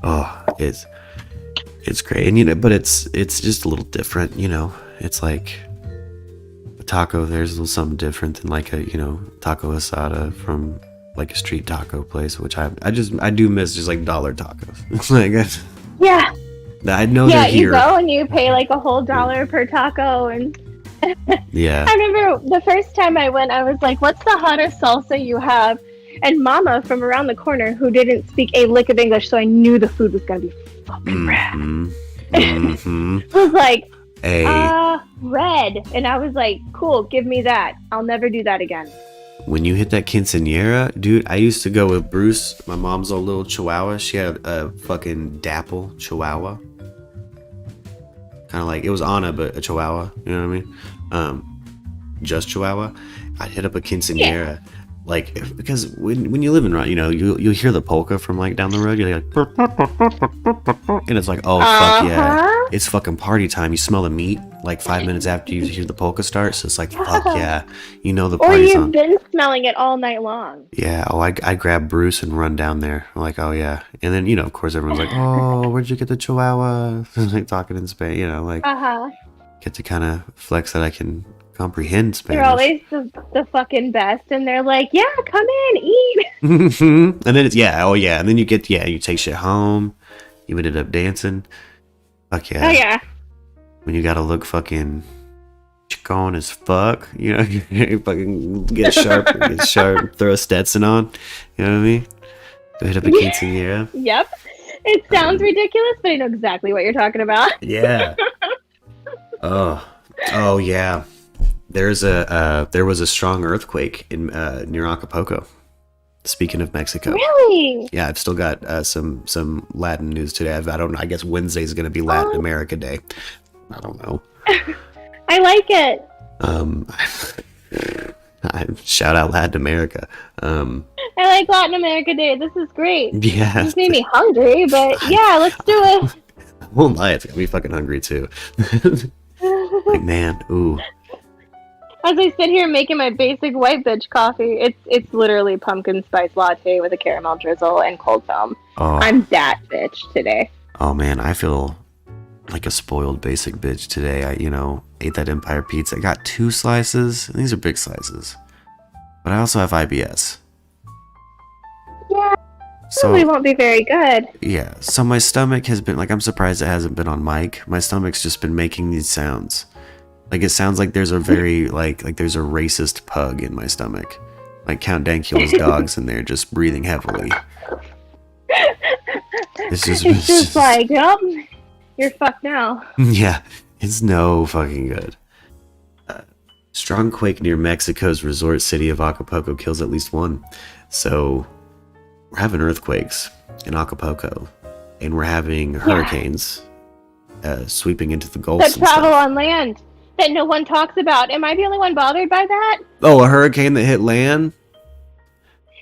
Speaker 1: Oh, it's great, and you know, but it's just a little different. You know, it's like a taco. There's a little something different than like a taco asada from like a street taco place, which I do miss just like dollar tacos. Like I know they're here.
Speaker 3: You go and you pay like a whole $1 per taco and.
Speaker 1: Yeah.
Speaker 3: I remember the first time I went, I was like, what's the hottest salsa you have? And Mama from around the corner, who didn't speak a lick of English, so I knew the food was going to be fucking rad. was like, red. And I was like, cool, give me that. I'll never do that again.
Speaker 1: When you hit that quinceañera, dude, I used to go with Bruce, my mom's old little chihuahua. She had a fucking dapple chihuahua. Kind of like, it was Anna, but a chihuahua, you know what I mean? Just chihuahua. I'd hit up a quinceañera, like because when you live in you know you'll hear the polka from like down the road, you're like and it's like, oh fuck yeah, it's fucking party time. You smell the meat like 5 minutes after you hear the polka start, so it's like fuck yeah, you know the party's on.
Speaker 3: Or you've been smelling it all night long.
Speaker 1: Yeah, oh I grab Bruce and run down there. I'm like, oh yeah. And then, you know, of course everyone's like, oh, where'd you get the chihuahua? like talking in Spanish, you know, like get to kind of flex that I can comprehend Spanish.
Speaker 3: They're always the fucking best, and they're like, yeah, come in, eat.
Speaker 1: And then it's and then you take shit home. You ended up dancing. Fuck yeah.
Speaker 3: Oh yeah.
Speaker 1: When you gotta look fucking chicon as fuck, you know, you fucking get sharp, throw a Stetson on, you know what I mean? Go hit up a quinceañera.
Speaker 3: Yep. It sounds ridiculous, but I know exactly what you're talking about.
Speaker 1: Yeah. Oh yeah. There was a strong earthquake in near Acapulco. Speaking of Mexico.
Speaker 3: Really?
Speaker 1: Yeah, I've still got some Latin news today. I don't know. I guess Wednesday's going to be Latin America Day. I don't know.
Speaker 3: I like it.
Speaker 1: Shout out Latin America.
Speaker 3: I like Latin America Day. This is great.
Speaker 1: Yeah.
Speaker 3: This made me hungry, but yeah, let's do it.
Speaker 1: I won't lie, it's got me fucking hungry too. Like, man, ooh.
Speaker 3: As I sit here making my basic white bitch coffee, it's literally pumpkin spice latte with a caramel drizzle and cold foam.
Speaker 1: Oh.
Speaker 3: I'm that bitch today.
Speaker 1: Oh man, I feel like a spoiled basic bitch today. I, ate that Empire pizza. I got 2 slices, and these are big slices. But I also have IBS.
Speaker 3: Yeah,
Speaker 1: So
Speaker 3: probably won't be very good.
Speaker 1: yeah, so my stomach has been, like, I'm surprised it hasn't been on mic. My stomach's just been making these sounds. Like, it sounds like there's a very, like there's a racist pug in my stomach. Like Count Dankula's dogs in there just breathing heavily. It's just
Speaker 3: like, yep, you're fucked now.
Speaker 1: Yeah, it's no fucking good. Strong quake near Mexico's resort city of Acapulco kills at least 1. So, we're having earthquakes in Acapulco, and we're having hurricanes sweeping into the Gulf.
Speaker 3: That travel on land that no one talks about. Am I the only one bothered by that?
Speaker 1: Oh, a hurricane that hit land?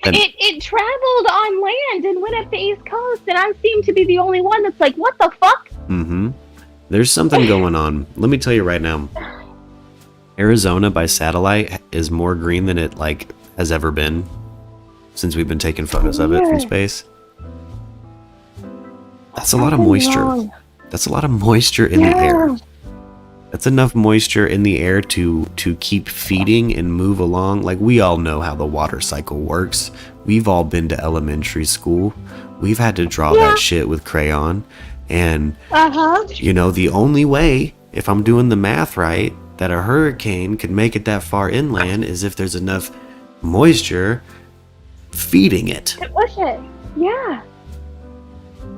Speaker 3: It traveled on land and went up the East Coast, and I seem to be the only one that's like, what the fuck?
Speaker 1: Mm-hmm. There's something going on. Let me tell you right now. Arizona by satellite is more green than it, like, has ever been since we've been taking photos of it from space. That's a lot of moisture. That's a lot of moisture in the air. That's enough moisture in the air to keep feeding and move along. Like, we all know how the water cycle works. We've all been to elementary school. We've had to draw that shit with crayon. And, the only way, if I'm doing the math right, that a hurricane could make it that far inland is if there's enough moisture feeding it.
Speaker 3: Push it. Yeah.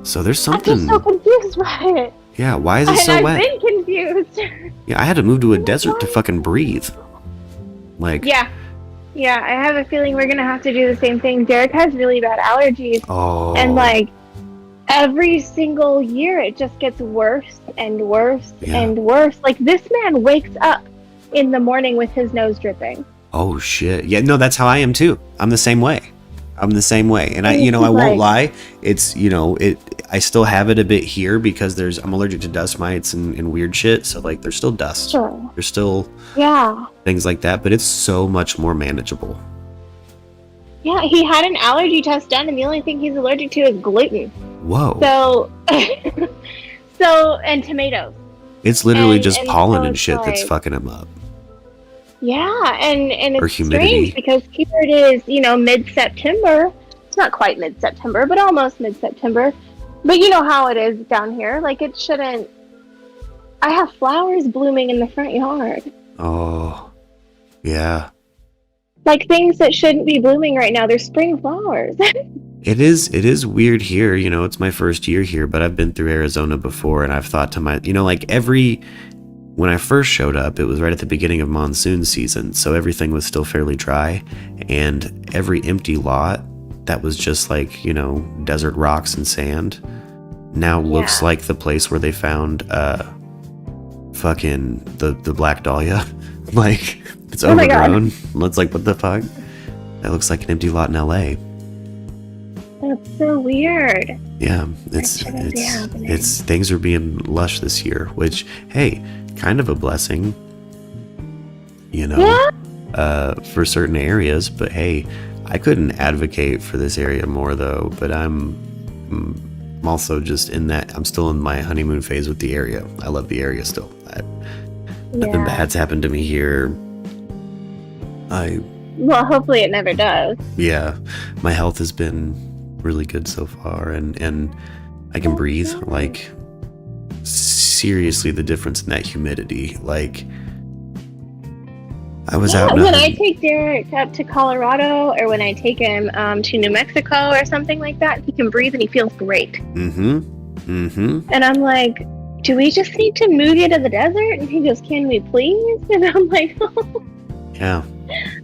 Speaker 1: So there's something.
Speaker 3: I'm just so confused by it.
Speaker 1: Yeah, why is it so wet?
Speaker 3: I've been confused.
Speaker 1: Yeah, I had to move to a desert to fucking breathe. Like.
Speaker 3: Yeah, I have a feeling we're gonna have to do the same thing. Derek has really bad allergies.
Speaker 1: Oh.
Speaker 3: And like every single year it just gets worse and worse and worse. Like, this man wakes up in the morning with his nose dripping.
Speaker 1: Oh shit. Yeah, no, that's how I am too. I'm the same way. And I won't lie. It's, I still have it a bit here because I'm allergic to dust mites and weird shit. So, like, there's still dust.
Speaker 3: Sure.
Speaker 1: There's still things like that, but it's so much more manageable.
Speaker 3: Yeah, he had an allergy test done, and the only thing he's allergic to is gluten.
Speaker 1: Whoa.
Speaker 3: And tomatoes.
Speaker 1: It's literally just pollen and shit that's fucking him up.
Speaker 3: Yeah, and it's
Speaker 1: humidity.
Speaker 3: strange because here it is, mid-September. It's not quite mid-September, but almost mid-September. But you know how it is down here. Like, it shouldn't. I have flowers blooming in the front yard.
Speaker 1: Oh, yeah.
Speaker 3: Like, things that shouldn't be blooming right now. They're spring flowers.
Speaker 1: It is weird here. It's my first year here, but I've been through Arizona before, and I've thought to when I first showed up, it was right at the beginning of monsoon season, so everything was still fairly dry, and every empty lot that was just like, desert rocks and sand now looks like the place where they found fucking the Black Dahlia. Like, it's overgrown. It's like, what the fuck? That looks like an empty lot in LA.
Speaker 3: That's so weird.
Speaker 1: Yeah,
Speaker 3: That shouldn't be happening.
Speaker 1: it's things are being lush this year, which, hey, kind of a blessing, for certain areas. But hey, I couldn't advocate for this area more though. But I'm also just in that I'm still in my honeymoon phase with the area. I love the area still. Nothing bad's happened to me here.
Speaker 3: Well, hopefully it never does.
Speaker 1: Yeah, my health has been really good so far, and I can breathe. Like, seriously, the difference in that humidity. Like, I was out
Speaker 3: when I take Derek up to Colorado, or when I take him to New Mexico or something like that, he can breathe and he feels great. And I'm like, do we just need to move you to the desert? And he goes, can we please? And I'm like, oh.
Speaker 1: Yeah.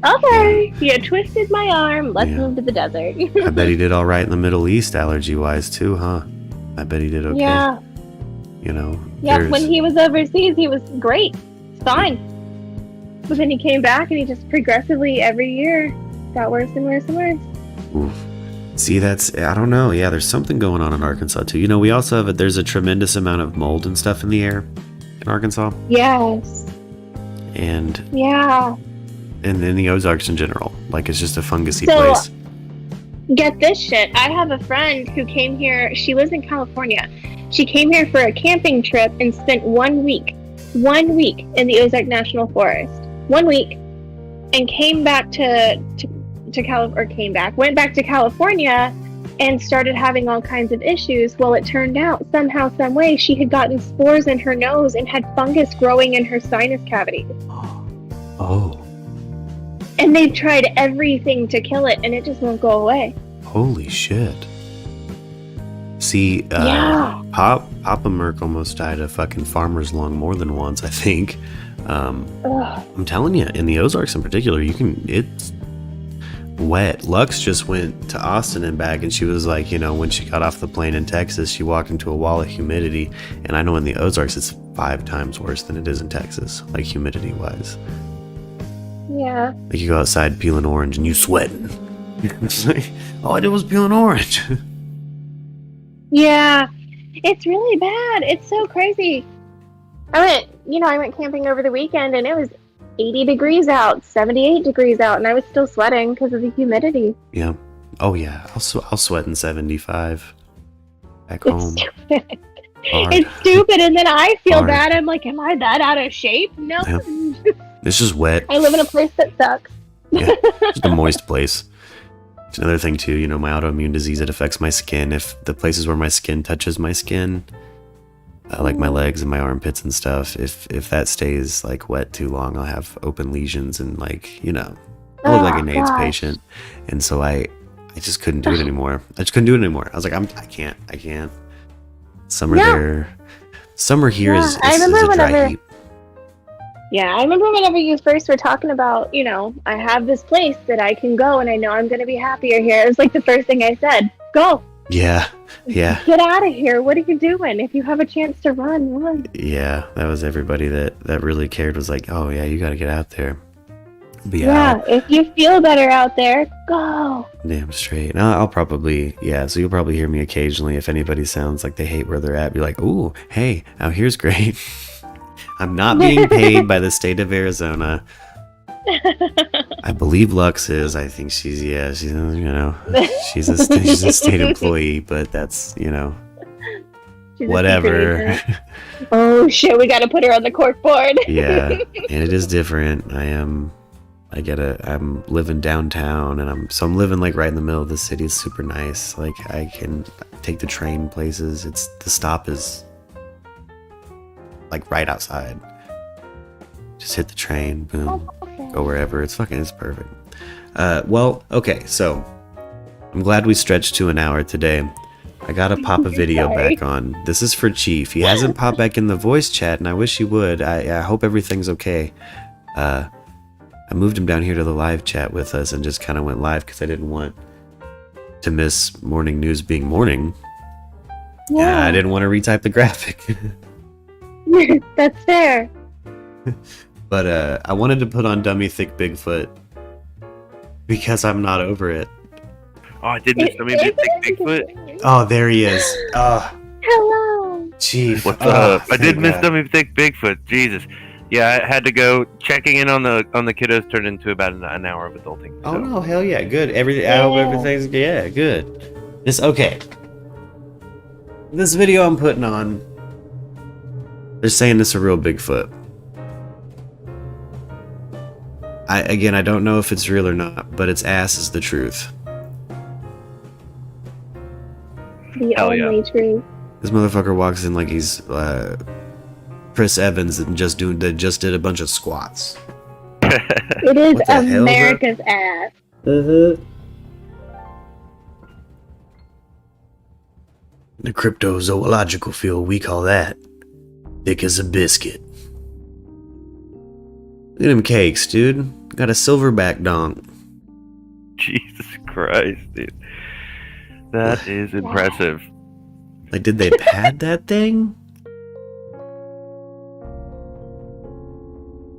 Speaker 3: Okay, you twisted my arm. Let's move to the desert.
Speaker 1: I bet he did all right in the Middle East, allergy-wise, too, huh? I bet he did okay.
Speaker 3: Yeah. Yeah, when he was overseas, he was great. Fine. But then he came back and he just progressively, every year, got worse and worse and worse.
Speaker 1: Oof. See, I don't know. Yeah, there's something going on in Arkansas, too. We also have there's a tremendous amount of mold and stuff in the air in Arkansas.
Speaker 3: Yes.
Speaker 1: And...
Speaker 3: yeah.
Speaker 1: And in the Ozarks in general. Like, it's just a fungusy place.
Speaker 3: Get this shit. I have a friend who came here. She lives in California. She came here for a camping trip and spent 1 week in the Ozark National Forest. 1 week. And came back went back to California and started having all kinds of issues. Well, it turned out somehow, some way, she had gotten spores in her nose and had fungus growing in her sinus cavity.
Speaker 1: Oh.
Speaker 3: And they've tried everything to kill it, and it just won't go away.
Speaker 1: Holy shit. See, Papa Merck almost died of fucking farmer's lung more than once, I think. I'm telling you, in the Ozarks in particular, it's wet. Lux just went to Austin and back, and she was like, when she got off the plane in Texas, she walked into a wall of humidity. And I know in the Ozarks, it's 5 times worse than it is in Texas, like humidity-wise.
Speaker 3: Yeah.
Speaker 1: Like, you go outside peeling orange and you sweating. It's like, all I did was peel an orange.
Speaker 3: Yeah. It's really bad. It's so crazy. I went camping over the weekend and it was 80 degrees out, 78 degrees out, and I was still sweating because of the humidity.
Speaker 1: Yeah. Oh, yeah. I'll sweat in 75 back home.
Speaker 3: Stupid. It's stupid, and then I feel bad. I'm like, am I that out of shape? No.
Speaker 1: Yeah. It's just wet.
Speaker 3: I live in a place that sucks.
Speaker 1: Yeah, just a moist place. It's another thing too, my autoimmune disease, it affects my skin. If the places where my skin touches my skin, like my legs and my armpits and stuff, if that stays like wet too long, I'll have open lesions and I look like an AIDS patient. And so I just couldn't do it anymore. I was like, I can't. Summer here is a dry heat.
Speaker 3: Yeah, I remember whenever you first were talking about, I have this place that I can go and I know I'm going to be happier here. It was like the first thing I said. Go.
Speaker 1: Yeah.
Speaker 3: Get out of here. What are you doing? If you have a chance to run.
Speaker 1: Yeah, that was everybody that really cared was like, oh, yeah, you got to get out there.
Speaker 3: If you feel better out there, go.
Speaker 1: Damn straight. I'll probably, so you'll probably hear me occasionally if anybody sounds like they hate where they're at. Be like, ooh, hey, out here's great. I'm not being paid by the state of Arizona. I believe Lux is. I think she's a state employee, but that's, whatever.
Speaker 3: Oh shit, we got to put her on the cork board.
Speaker 1: Yeah, and it is different. I'm living downtown, and I'm living like right in the middle of the city. It's super nice. Like, I can take the train places. The stop is like right outside. Just hit the train, boom, go wherever. It's perfect. Well, okay, so I'm glad we stretched to an hour today. I gotta pop a video back on. This is for Chief. He hasn't popped back in the voice chat, and I wish he would. I hope everything's okay. I moved him down here to the live chat with us and just kind of went live because I didn't want to miss morning news being morning. Yeah, I didn't want to retype the graphic.
Speaker 3: That's fair.
Speaker 1: But I wanted to put on Dummy Thick Bigfoot Because I'm not over it.
Speaker 4: Oh, I did miss somebody big Bigfoot.
Speaker 1: Oh, there he is.
Speaker 3: Hello.
Speaker 1: Chief.
Speaker 4: What's up? I did
Speaker 1: thank
Speaker 4: miss
Speaker 1: God.
Speaker 4: somebody big Bigfoot. Jesus. Yeah, I had to go. Checking in on the kiddos turned into about an hour of adulting.
Speaker 1: Oh
Speaker 4: so.
Speaker 1: no, hell yeah, good. I hope everything's good. This okay. This video I'm putting on, they're saying this is a real Bigfoot. I don't know if it's real or not, but its ass is the truth.
Speaker 3: The
Speaker 4: Hell yeah.
Speaker 3: only truth.
Speaker 1: This motherfucker walks in like he's Chris Evans and just did a bunch of squats.
Speaker 3: It is
Speaker 1: What the hell, bro?
Speaker 3: America's ass.
Speaker 1: In the cryptozoological field, we call that thick as a biscuit. Look at them cakes, dude. Got a silverback donk.
Speaker 4: Jesus Christ, dude. That is impressive.
Speaker 1: Like, did they pad that thing?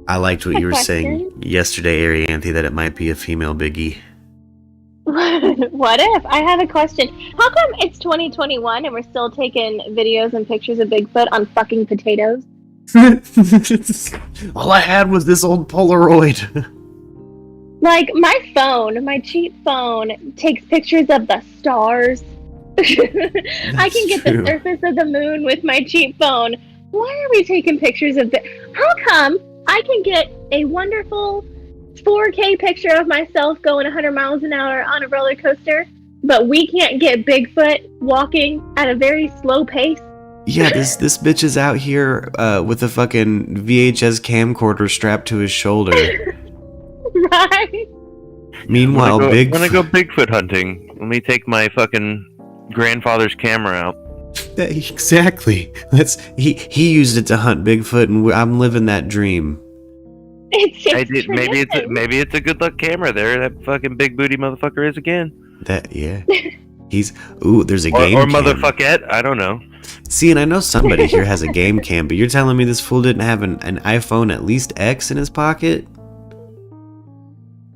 Speaker 1: I liked what you were saying yesterday, Arianthe, that it might be a female Biggie.
Speaker 3: What if? I have a question. How come it's 2021 and we're still taking videos and pictures of Bigfoot on fucking potatoes?
Speaker 1: All I had was this old Polaroid.
Speaker 3: Like, my phone, my cheap phone, takes pictures of the stars. I can get
Speaker 1: true.
Speaker 3: the surface of the moon with my cheap phone. Why are we taking pictures of How come I can get a wonderful 4K picture of myself going 100 miles an hour on a roller coaster, but we can't get Bigfoot walking at a very slow pace?
Speaker 1: Yeah, this bitch is out here with a fucking VHS camcorder strapped to his shoulder.
Speaker 3: Right?
Speaker 1: Meanwhile,
Speaker 4: When I
Speaker 1: Bigfoot...
Speaker 4: go Bigfoot hunting, let me take my fucking grandfather's camera out.
Speaker 1: Exactly. He used it to hunt Bigfoot, and I'm living that dream.
Speaker 4: Maybe it's a good luck camera there. That fucking big booty motherfucker is again.
Speaker 1: There's a game
Speaker 4: or
Speaker 1: cam.
Speaker 4: motherfuckette. I don't know.
Speaker 1: See, and I know somebody here has a game cam, but you're telling me this fool didn't have an iPhone at least X in his pocket?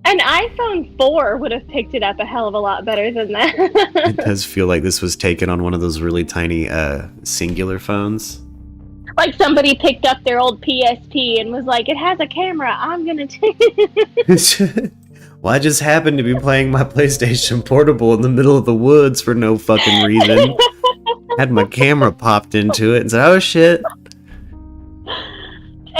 Speaker 3: An iPhone 4 would have picked it up a hell of a lot better than that.
Speaker 1: It does feel like this was taken on one of those really tiny singular phones.
Speaker 3: Like somebody picked up their old PSP and was like, it has a camera, I'm gonna take it.
Speaker 1: Well, I just happened to be playing my PlayStation Portable in the middle of the woods for no fucking reason. Had my camera popped into it and said, oh shit.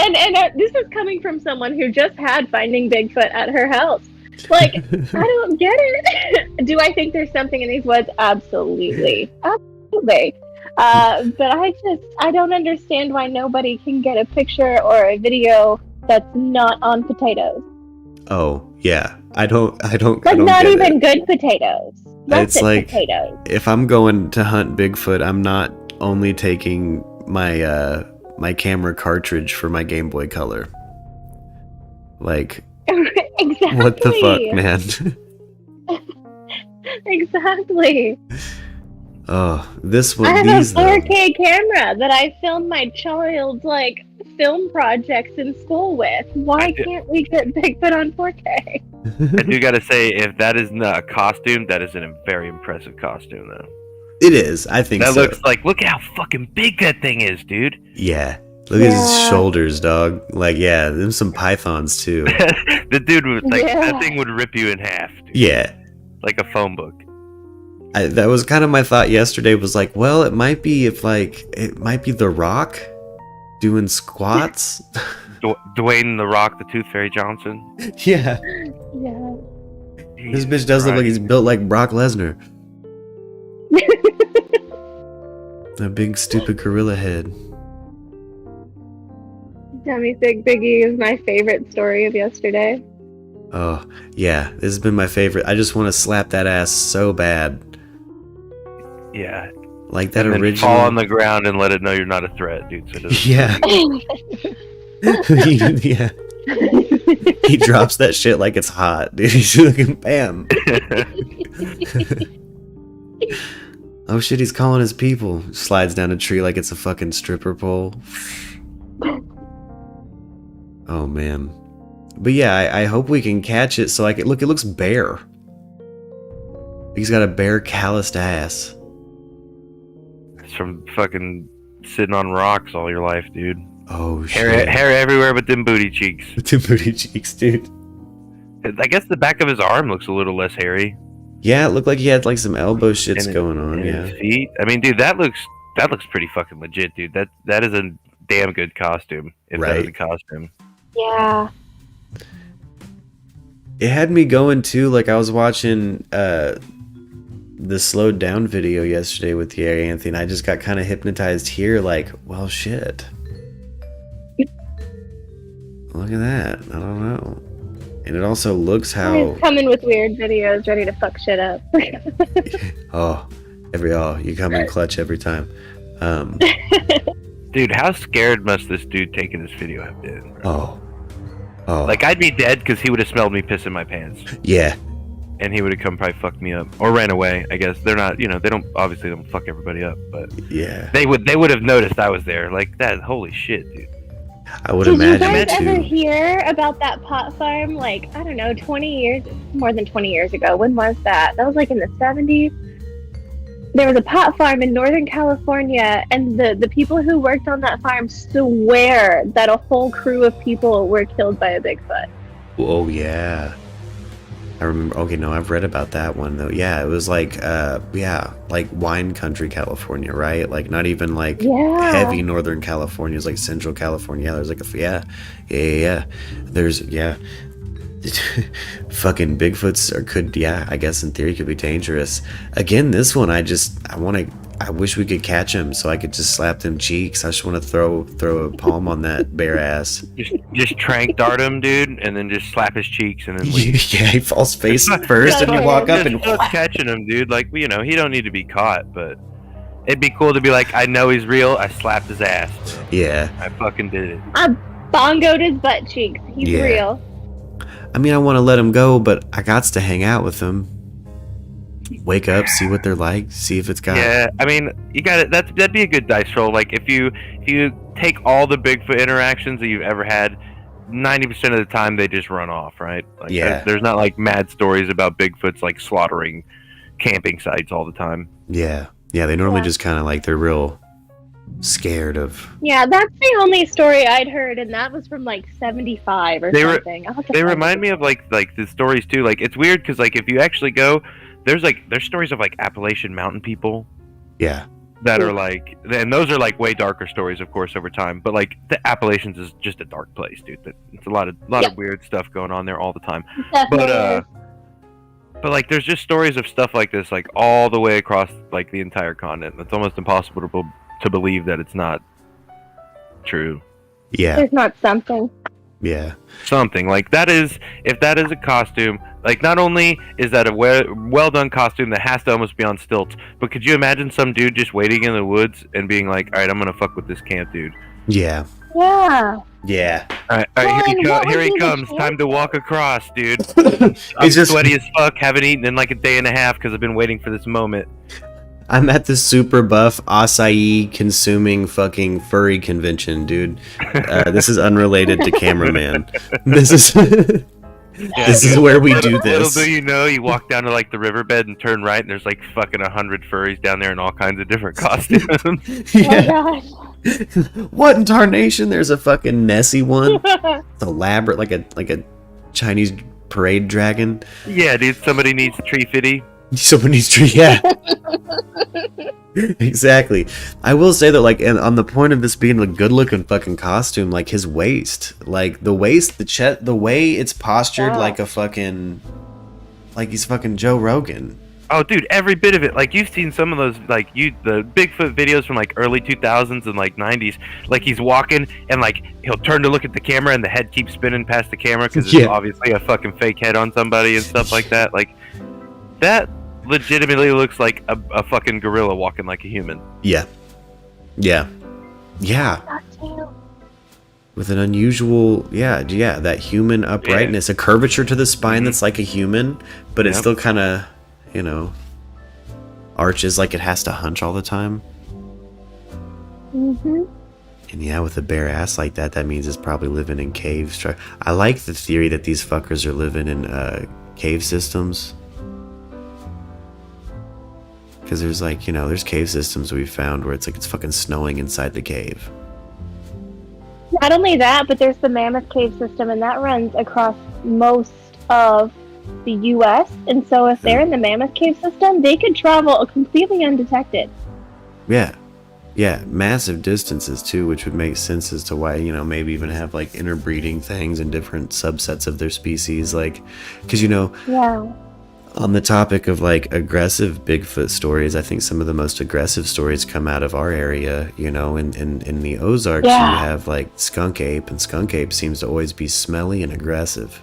Speaker 3: And this is coming from someone who just had Finding Bigfoot at her house. Like, I don't get it. Do I think there's something in these woods? Absolutely. Absolutely. But I don't understand why nobody can get a picture or a video that's not on potatoes.
Speaker 1: Oh, yeah. I don't
Speaker 3: Like, not even good potatoes.
Speaker 1: It's like,
Speaker 3: potatoes.
Speaker 1: if I'm going to hunt Bigfoot, I'm not only taking my my camera cartridge for my Game Boy Color. Like,
Speaker 3: Exactly.
Speaker 1: what the fuck, man?
Speaker 3: Exactly.
Speaker 1: Oh, this one.
Speaker 3: I have
Speaker 1: these
Speaker 3: a 4K camera that I filmed my child's like film projects in school with. Why can't we get Bigfoot on 4K?
Speaker 4: I do gotta say, if that is not a costume, that is a very impressive costume, though.
Speaker 1: It is. I think
Speaker 4: That
Speaker 1: so.
Speaker 4: looks like, look how fucking big that thing is, dude.
Speaker 1: Yeah. Look at his shoulders, dog. Like, yeah, them some pythons too.
Speaker 4: The dude was like, that thing would rip you in half, dude.
Speaker 1: Yeah.
Speaker 4: Like a phone book.
Speaker 1: That was kind of my thought yesterday, was like, well, it might be The Rock doing squats.
Speaker 4: Dwayne The Rock, the Tooth Fairy Johnson.
Speaker 1: Yeah.
Speaker 3: Yeah.
Speaker 1: This bitch does look like he's built like Brock Lesnar. A big stupid gorilla head.
Speaker 3: Dummy Thick Biggie is my favorite story of yesterday.
Speaker 1: Oh, yeah. This has been my favorite. I just want to slap that ass so bad.
Speaker 4: Yeah.
Speaker 1: Like that
Speaker 4: and then
Speaker 1: original.
Speaker 4: fall on the ground and let it know you're not a threat, dude. So it doesn't-
Speaker 1: Yeah. Yeah. He drops that shit like it's hot, dude. He's looking bam. Oh shit, he's calling his people. Slides down a tree like it's a fucking stripper pole. Oh man. But yeah, I hope we can catch it. So like, look, it looks bare. He's got a bare, calloused ass.
Speaker 4: It's from fucking sitting on rocks all your life, dude.
Speaker 1: Oh shit!
Speaker 4: Hair everywhere but them booty cheeks.
Speaker 1: Two booty cheeks, dude.
Speaker 4: I guess the back of his arm looks a little less hairy.
Speaker 1: Yeah, it looked like he had like some elbow shits
Speaker 4: And
Speaker 1: going on. Yeah.
Speaker 4: his feet. I mean, dude, that looks pretty fucking legit, dude. That is a damn good costume. If that was a costume.
Speaker 3: Yeah.
Speaker 1: It had me going too. Like I was watching the slowed down video yesterday with Thierry Anthony, and I just got kind of hypnotized here. Like, well, shit. Look at that. I don't know. And it also looks how.
Speaker 3: He's coming with weird videos, ready to fuck shit up.
Speaker 1: You come in clutch every time.
Speaker 4: Dude, how scared must this dude taking this video have been? Bro?
Speaker 1: Oh.
Speaker 4: Like, I'd be dead because he would have smelled me pissing my pants.
Speaker 1: Yeah.
Speaker 4: And he would have come probably fucked me up. Or ran away, I guess. They're not, they don't fuck everybody up, but
Speaker 1: Yeah.
Speaker 4: they would have noticed I was there. Like, that, holy shit, dude.
Speaker 1: I would
Speaker 3: Did
Speaker 1: imagine
Speaker 3: you
Speaker 1: it
Speaker 3: guys
Speaker 1: too.
Speaker 3: ever hear about that pot farm? Like, I don't know, more than 20 years ago. When was that? That was like in the 70s. There was a pot farm in Northern California, and the people who worked on that farm swear that a whole crew of people were killed by a Bigfoot.
Speaker 1: Oh yeah. I remember. Okay, no, I've read about that one though. Yeah, it was like, like wine country California, right? Like not even like heavy Northern California. It's like Central California. Yeah, there's like yeah. There's fucking Bigfoots I guess in theory could be dangerous. Again, this one, I wish we could catch him so I could just slap them cheeks. I just want to throw a palm on that bare ass.
Speaker 4: Just trank dart him, dude, and then just slap his cheeks and then leave.
Speaker 1: Yeah, he falls face first and you walk up and
Speaker 4: just catching him, dude. Like, he don't need to be caught, but it'd be cool to be like, I know he's real. I slapped his ass, bro.
Speaker 1: Yeah.
Speaker 4: I fucking did it.
Speaker 3: I bongoed his butt cheeks. He's real.
Speaker 1: I mean, I want to let him go, but I got to hang out with them. Wake up, see what they're like, see if it's got.
Speaker 4: Yeah, I mean, you got it. That'd be a good dice roll. Like if you take all the Bigfoot interactions that you've ever had, 90% of the time they just run off, right? Like, there's not like mad stories about Bigfoots like slaughtering camping sites all the time.
Speaker 1: Yeah, they normally just kind of like they're real scared of.
Speaker 3: Yeah, that's the only story I'd heard, and that was from like 75 or something.
Speaker 4: They remind me of like the stories too. Like it's weird because like if you actually go, there's stories of like Appalachian mountain people.
Speaker 1: Yeah.
Speaker 4: That are like, and those are like way darker stories, of course, over time. But like the Appalachians is just a dark place, dude. It's a lot of weird stuff going on there all the time. But like there's just stories of stuff like this, like all the way across like the entire continent. It's almost impossible to believe that it's not true.
Speaker 1: Yeah.
Speaker 3: There's not something.
Speaker 1: Yeah.
Speaker 4: Something like that is, if that is a costume, like not only is that a well done costume that has to almost be on stilts, but could you imagine some dude just waiting in the woods and being like, all right, I'm gonna fuck with this camp dude.
Speaker 1: Yeah.
Speaker 3: Yeah.
Speaker 1: Yeah.
Speaker 4: All right, here he comes. Time to walk across, dude. I'm
Speaker 1: just
Speaker 4: sweaty as fuck. Haven't eaten in like a day and a half because I've been waiting for this moment.
Speaker 1: I'm at the super buff acai consuming fucking furry convention, dude. This is unrelated to cameraman. This is this is where we do this.
Speaker 4: Little do you know, you walk down to like the riverbed and turn right, and there's like fucking 100 furries down there in all kinds of different costumes.
Speaker 1: Yeah.
Speaker 3: Oh gosh.
Speaker 1: What in tarnation? There's a fucking Nessie one. It's elaborate, like a Chinese parade dragon.
Speaker 4: Yeah, dude. Somebody needs tree fitty.
Speaker 1: Someone needs to, yeah. Exactly. I will say that, like, and on the point of this being a good-looking fucking costume, like his waist, like the waist, the chest, the way it's postured, like a fucking, like he's fucking Joe Rogan.
Speaker 4: Oh, dude, every bit of it. Like you've seen some of those, like the Bigfoot videos from like early 2000s and like 90s. Like he's walking and like he'll turn to look at the camera and the head keeps spinning past the camera because it's obviously a fucking fake head on somebody and stuff like that. Like that legitimately looks like a fucking gorilla walking like a human.
Speaker 1: Yeah. With an unusual, that human uprightness, a curvature to the spine that's like a human, but it still kind of, arches like it has to hunch all the time. And yeah, with a bare ass like that, that means it's probably living in caves. I like the theory that these fuckers are living in cave systems. Because there's like, you know, there's cave systems we've found where it's like it's fucking snowing inside the cave.
Speaker 3: Not only that, but there's the Mammoth Cave system, and that runs across most of the U.S. And so if they're in the Mammoth Cave system, they could travel completely undetected.
Speaker 1: Yeah. Yeah, massive distances too, which would make sense as to why, you know, maybe even have like interbreeding things in different subsets of their species. Like, because, you know,
Speaker 3: yeah.
Speaker 1: On the topic of like aggressive Bigfoot stories, I think some of the most aggressive stories come out of our area. You know, in the Ozarks, you have like skunk ape, and skunk ape seems to always be smelly and aggressive.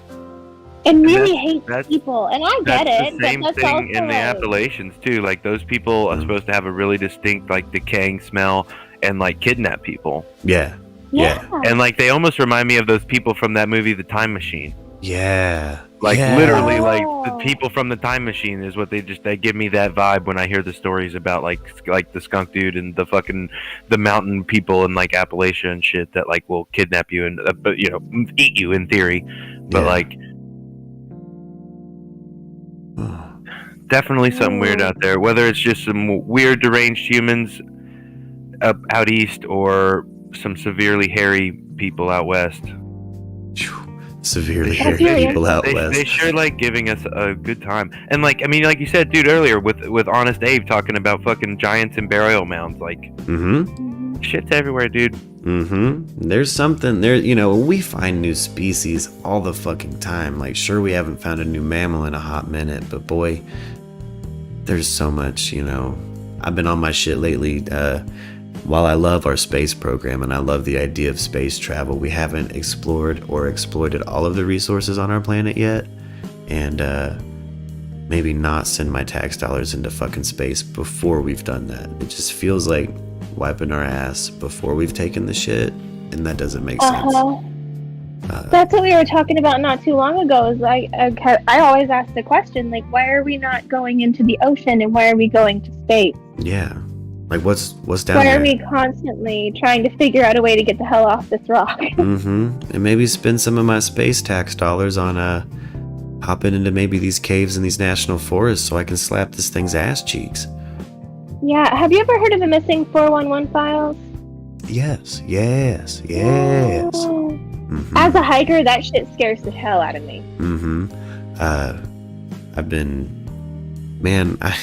Speaker 3: And really hates people, and I get it.
Speaker 4: The same
Speaker 3: but that's
Speaker 4: thing
Speaker 3: also
Speaker 4: in the Appalachians too. Like those people are supposed to have a really distinct, like decaying smell, and like kidnap people.
Speaker 1: Yeah.
Speaker 4: And like they almost remind me of those people from that movie, The Time Machine.
Speaker 1: Yeah.
Speaker 4: Like literally, like the people from The Time Machine is what they give me that vibe when I hear the stories about like the skunk dude and the mountain people in like Appalachia and shit that like will kidnap you and but you know eat you in theory, but like. Definitely something weird out there, whether it's just some weird deranged humans up out east or some severely hairy people out west.
Speaker 1: Severely hairy people out west.
Speaker 4: They sure like giving us a good time. And like, I mean, like you said, dude, earlier with Honest Abe talking about fucking giants and burial mounds, like shit's everywhere, dude.
Speaker 1: There's something there, you know, we find new species all the fucking time. Like, sure, we haven't found a new mammal in a hot minute, but boy, there's so much, you know. I've been on my shit lately. While I love our space program and I love the idea of space travel, we haven't explored or exploited all of the resources on our planet yet. And maybe not send my tax dollars into fucking space before we've done that. It just feels like wiping our ass before we've taken the shit, and that doesn't make sense.
Speaker 3: That's what we were talking about not too long ago. Is I always ask the question, like, why are we not going into the ocean and why are we going to space?
Speaker 1: Yeah, like what's down
Speaker 3: there? Why
Speaker 1: there?
Speaker 3: are we constantly trying to figure out a way to get the hell off this rock?
Speaker 1: And maybe spend some of my space tax dollars on hopping into maybe these caves and these national forests so I can slap this thing's ass cheeks.
Speaker 3: Yeah, have you ever heard of the missing 411 files?
Speaker 1: Yes.
Speaker 3: Oh. As a hiker, that shit scares the hell out of me.
Speaker 1: I've been, man, I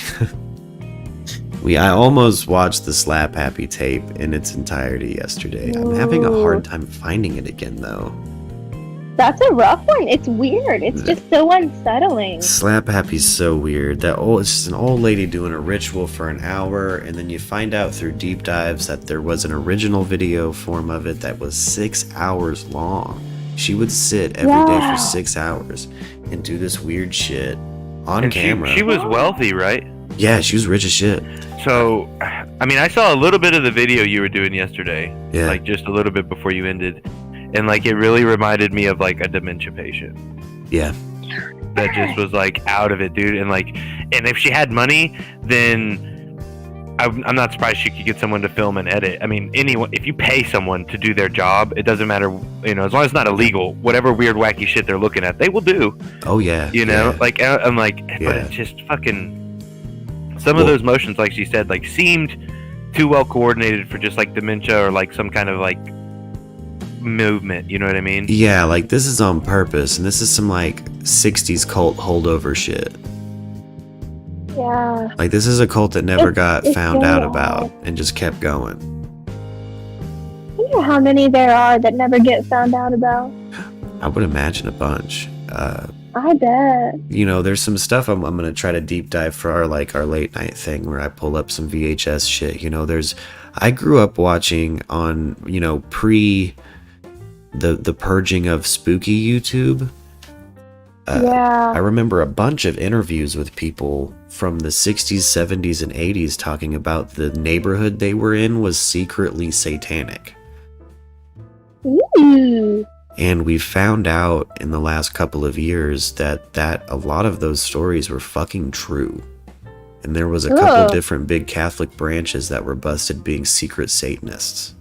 Speaker 1: almost watched the Slap Happy tape in its entirety yesterday.
Speaker 3: Ooh.
Speaker 1: I'm having a hard time finding it again, though.
Speaker 3: That's a rough one. It's weird. It's just so unsettling.
Speaker 1: Slap Happy's so weird. It's just an old lady doing a ritual for an hour, and then you find out through deep dives that there was an original video form of it that was 6 hours long. She would sit every day for 6 hours and do this weird shit on camera.
Speaker 4: She was wealthy, right?
Speaker 1: Yeah, she was rich as shit.
Speaker 4: So, I mean, I saw a little bit of the video you were doing yesterday.
Speaker 1: Yeah.
Speaker 4: Like, just a little bit before you ended. And, like, it really reminded me of, like, a dementia patient.
Speaker 1: Yeah.
Speaker 4: That just was, like, out of it, dude. And, like, and if she had money, then I'm not surprised she could get someone to film and edit. I mean, anyone, if you pay someone to do their job, it doesn't matter, you know, as long as it's not illegal, whatever weird, wacky shit they're looking at, they will do.
Speaker 1: Oh, yeah.
Speaker 4: You know?
Speaker 1: Yeah.
Speaker 4: Like, I'm like, but it's just fucking... Some of those motions, like she said, like, seemed too well coordinated for just, like, dementia or, like, some kind of, like, movement, you know what I mean?
Speaker 1: Yeah, like, this is on purpose, and this is some, like, 60s cult holdover shit.
Speaker 3: Yeah.
Speaker 1: Like, this is a cult that never got found out
Speaker 3: so
Speaker 1: about and just kept going.
Speaker 3: I wonder how many there are that never get found out about.
Speaker 1: I would imagine a bunch.
Speaker 3: I bet.
Speaker 1: You know, there's some stuff I'm going to try to deep dive for our late night thing where I pull up some VHS shit. You know, I grew up watching on, you know, pre the purging of spooky YouTube. I remember a bunch of interviews with people from the 60s, 70s, and 80s talking about the neighborhood they were in was secretly satanic.
Speaker 3: Ooh.
Speaker 1: And we found out in the last couple of years that a lot of those stories were fucking true. And there was a couple different big Catholic branches that were busted being secret Satanists.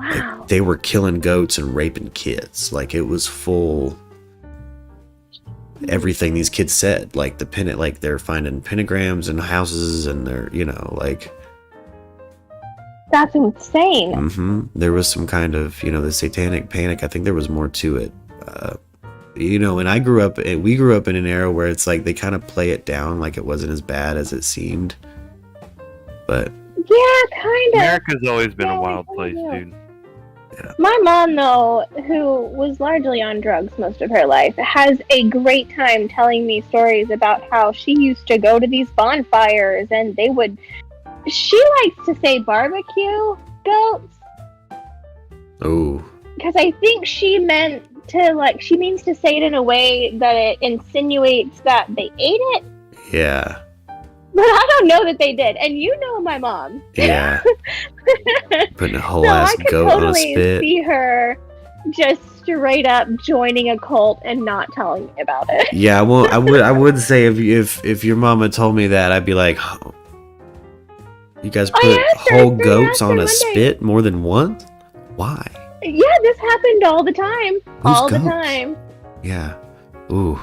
Speaker 3: Wow.
Speaker 1: Like, they were killing goats and raping kids. Like, it was full everything these kids said. Like, like, they're finding pentagrams in houses, and they're, you know, like...
Speaker 3: That's insane.
Speaker 1: There was some kind of, you know, the satanic panic. I think there was more to it. You know, and we grew up in an era where it's like they kind of play it down like it wasn't as bad as it seemed. But
Speaker 3: yeah, kind of.
Speaker 4: America's always been a wild place, dude.
Speaker 1: Yeah.
Speaker 3: My mom, though, who was largely on drugs most of her life, has a great time telling me stories about how she used to go to these bonfires and they would... She likes to say barbecue goats.
Speaker 1: Oh.
Speaker 3: Because I think she means to say it in a way that it insinuates that they ate it.
Speaker 1: Yeah.
Speaker 3: But I don't know that they did. And you know my mom.
Speaker 1: Yeah. Putting a whole
Speaker 3: So
Speaker 1: ass
Speaker 3: I could
Speaker 1: goat on a
Speaker 3: totally
Speaker 1: spit.
Speaker 3: see her just straight up joining a cult and not telling me about it.
Speaker 1: Yeah, well, I would say if your mama told me that, I'd be like, oh, you guys put whole goats on a spit more than once? Why?
Speaker 3: Yeah, this happened all the time.
Speaker 1: Who's
Speaker 3: The
Speaker 1: goats?
Speaker 3: time.
Speaker 1: Yeah. Ooh.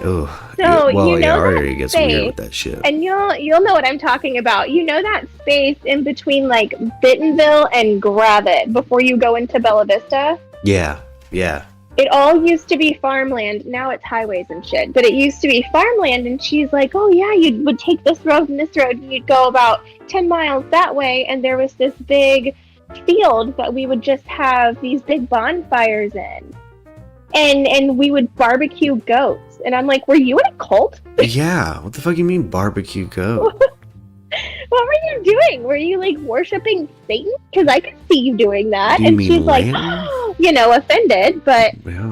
Speaker 1: Ooh.
Speaker 3: So,
Speaker 1: well,
Speaker 3: you know
Speaker 1: yeah,
Speaker 3: that
Speaker 1: already gets weird
Speaker 3: space,
Speaker 1: with that shit.
Speaker 3: And you'll know what I'm talking about. You know that space in between like Bentonville and Gravette before you go into Bella Vista?
Speaker 1: Yeah. Yeah.
Speaker 3: It all used to be farmland. Now it's highways and shit. But it used to be farmland, and she's like, oh yeah, you would take this road and this road, and you'd go about 10 miles that way, and there was this big field that we would just have these big bonfires in. And we would barbecue goats. And I'm like, were you in a cult?
Speaker 1: Yeah. What the fuck you mean barbecue goat?
Speaker 3: What were you doing? Were you like worshiping Satan? Because I could see you doing that.
Speaker 1: You
Speaker 3: And
Speaker 1: mean
Speaker 3: she's like,
Speaker 1: lamb?
Speaker 3: offended, but
Speaker 1: Yeah.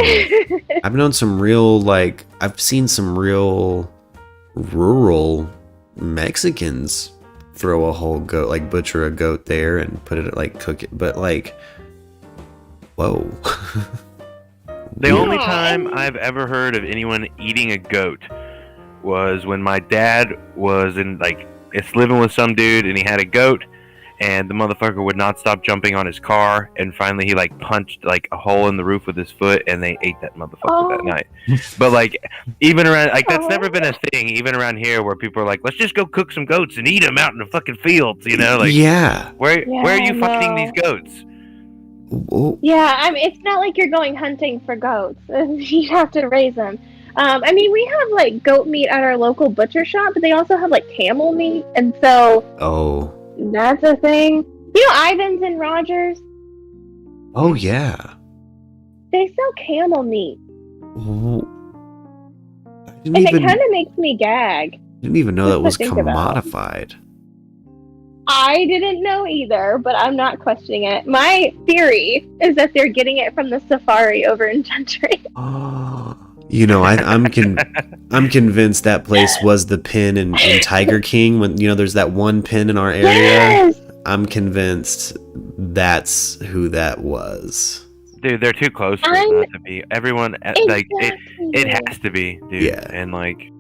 Speaker 1: I've seen some real rural Mexicans throw a whole goat, like butcher a goat there and put it, like cook it. But like, whoa.
Speaker 4: The
Speaker 1: Yeah.
Speaker 4: only time I've ever heard of anyone eating a goat was when my dad was living with some dude, and he had a goat, and the motherfucker would not stop jumping on his car, and finally he like punched like a hole in the roof with his foot, and they ate that motherfucker that night. But like, even around, like, that's never been a thing, even around here, where people are like, let's just go cook some goats and eat them out in the fucking fields, you know? Like,
Speaker 1: yeah.
Speaker 4: where are you finding these goats?
Speaker 1: Oh.
Speaker 3: yeah, it's not like you're going hunting for goats. You have to raise them. We have like goat meat at our local butcher shop, but they also have like camel meat, and so that's a thing. You know, Ivan's and Rogers.
Speaker 1: Oh yeah.
Speaker 3: They sell camel meat,
Speaker 1: Oh.
Speaker 3: and it kind of makes me gag.
Speaker 1: Didn't even know that was
Speaker 3: Just to think about.
Speaker 1: commodified.
Speaker 3: I didn't know either, but I'm not questioning it. My theory is that they're getting it from the safari over in Gentry.
Speaker 1: Oh. You know, I'm convinced that place was the pin in Tiger King, when, you know, there's that one pin in our area.
Speaker 3: Yes!
Speaker 1: I'm convinced that's who that was.
Speaker 4: Dude, they're too close for it not to be. Everyone, like, it
Speaker 3: Exactly.
Speaker 4: has to be, dude.
Speaker 1: Yeah.
Speaker 4: And like,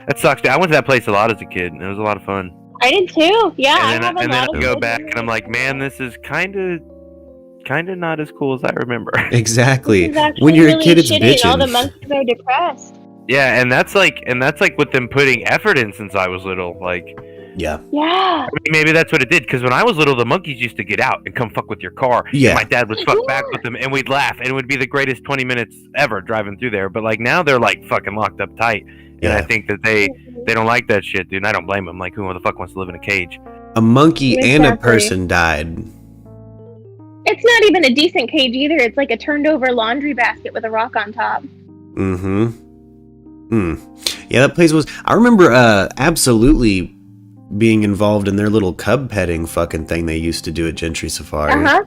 Speaker 4: that sucks. Dude. I went to that place a lot as a kid, and it was a lot of fun.
Speaker 3: I did too. Yeah,
Speaker 4: And then
Speaker 3: I
Speaker 4: I go back, and I'm like, man, this is kind of not as cool as I remember.
Speaker 1: Exactly.
Speaker 3: This is actually
Speaker 1: When you're
Speaker 3: really
Speaker 1: a kid, it's
Speaker 3: shitty, and all the
Speaker 1: bitching.
Speaker 3: monkeys are depressed.
Speaker 4: Yeah, and that's like with them putting effort in since I was little. Like,
Speaker 1: Yeah.
Speaker 3: Yeah.
Speaker 4: I mean, maybe that's what it did. Because when I was little, the monkeys used to get out and come fuck with your car.
Speaker 1: Yeah.
Speaker 4: And my dad would fuck back with them, and we'd laugh, and it would be the greatest 20 minutes ever driving through there. But like now, they're like fucking locked up tight, and
Speaker 1: Yeah.
Speaker 4: I think that they don't like that shit, dude. And I don't blame them. Like, who the fuck wants to live in a cage?
Speaker 1: A monkey and a
Speaker 3: Exactly.
Speaker 1: person died.
Speaker 3: It's not even a decent cage either. It's like a turned over laundry basket with a rock on top.
Speaker 1: Mm-hmm. Yeah, that place was... I remember absolutely being involved in their little cub petting fucking thing they used to do at Gentry Safari.
Speaker 3: Uh-huh.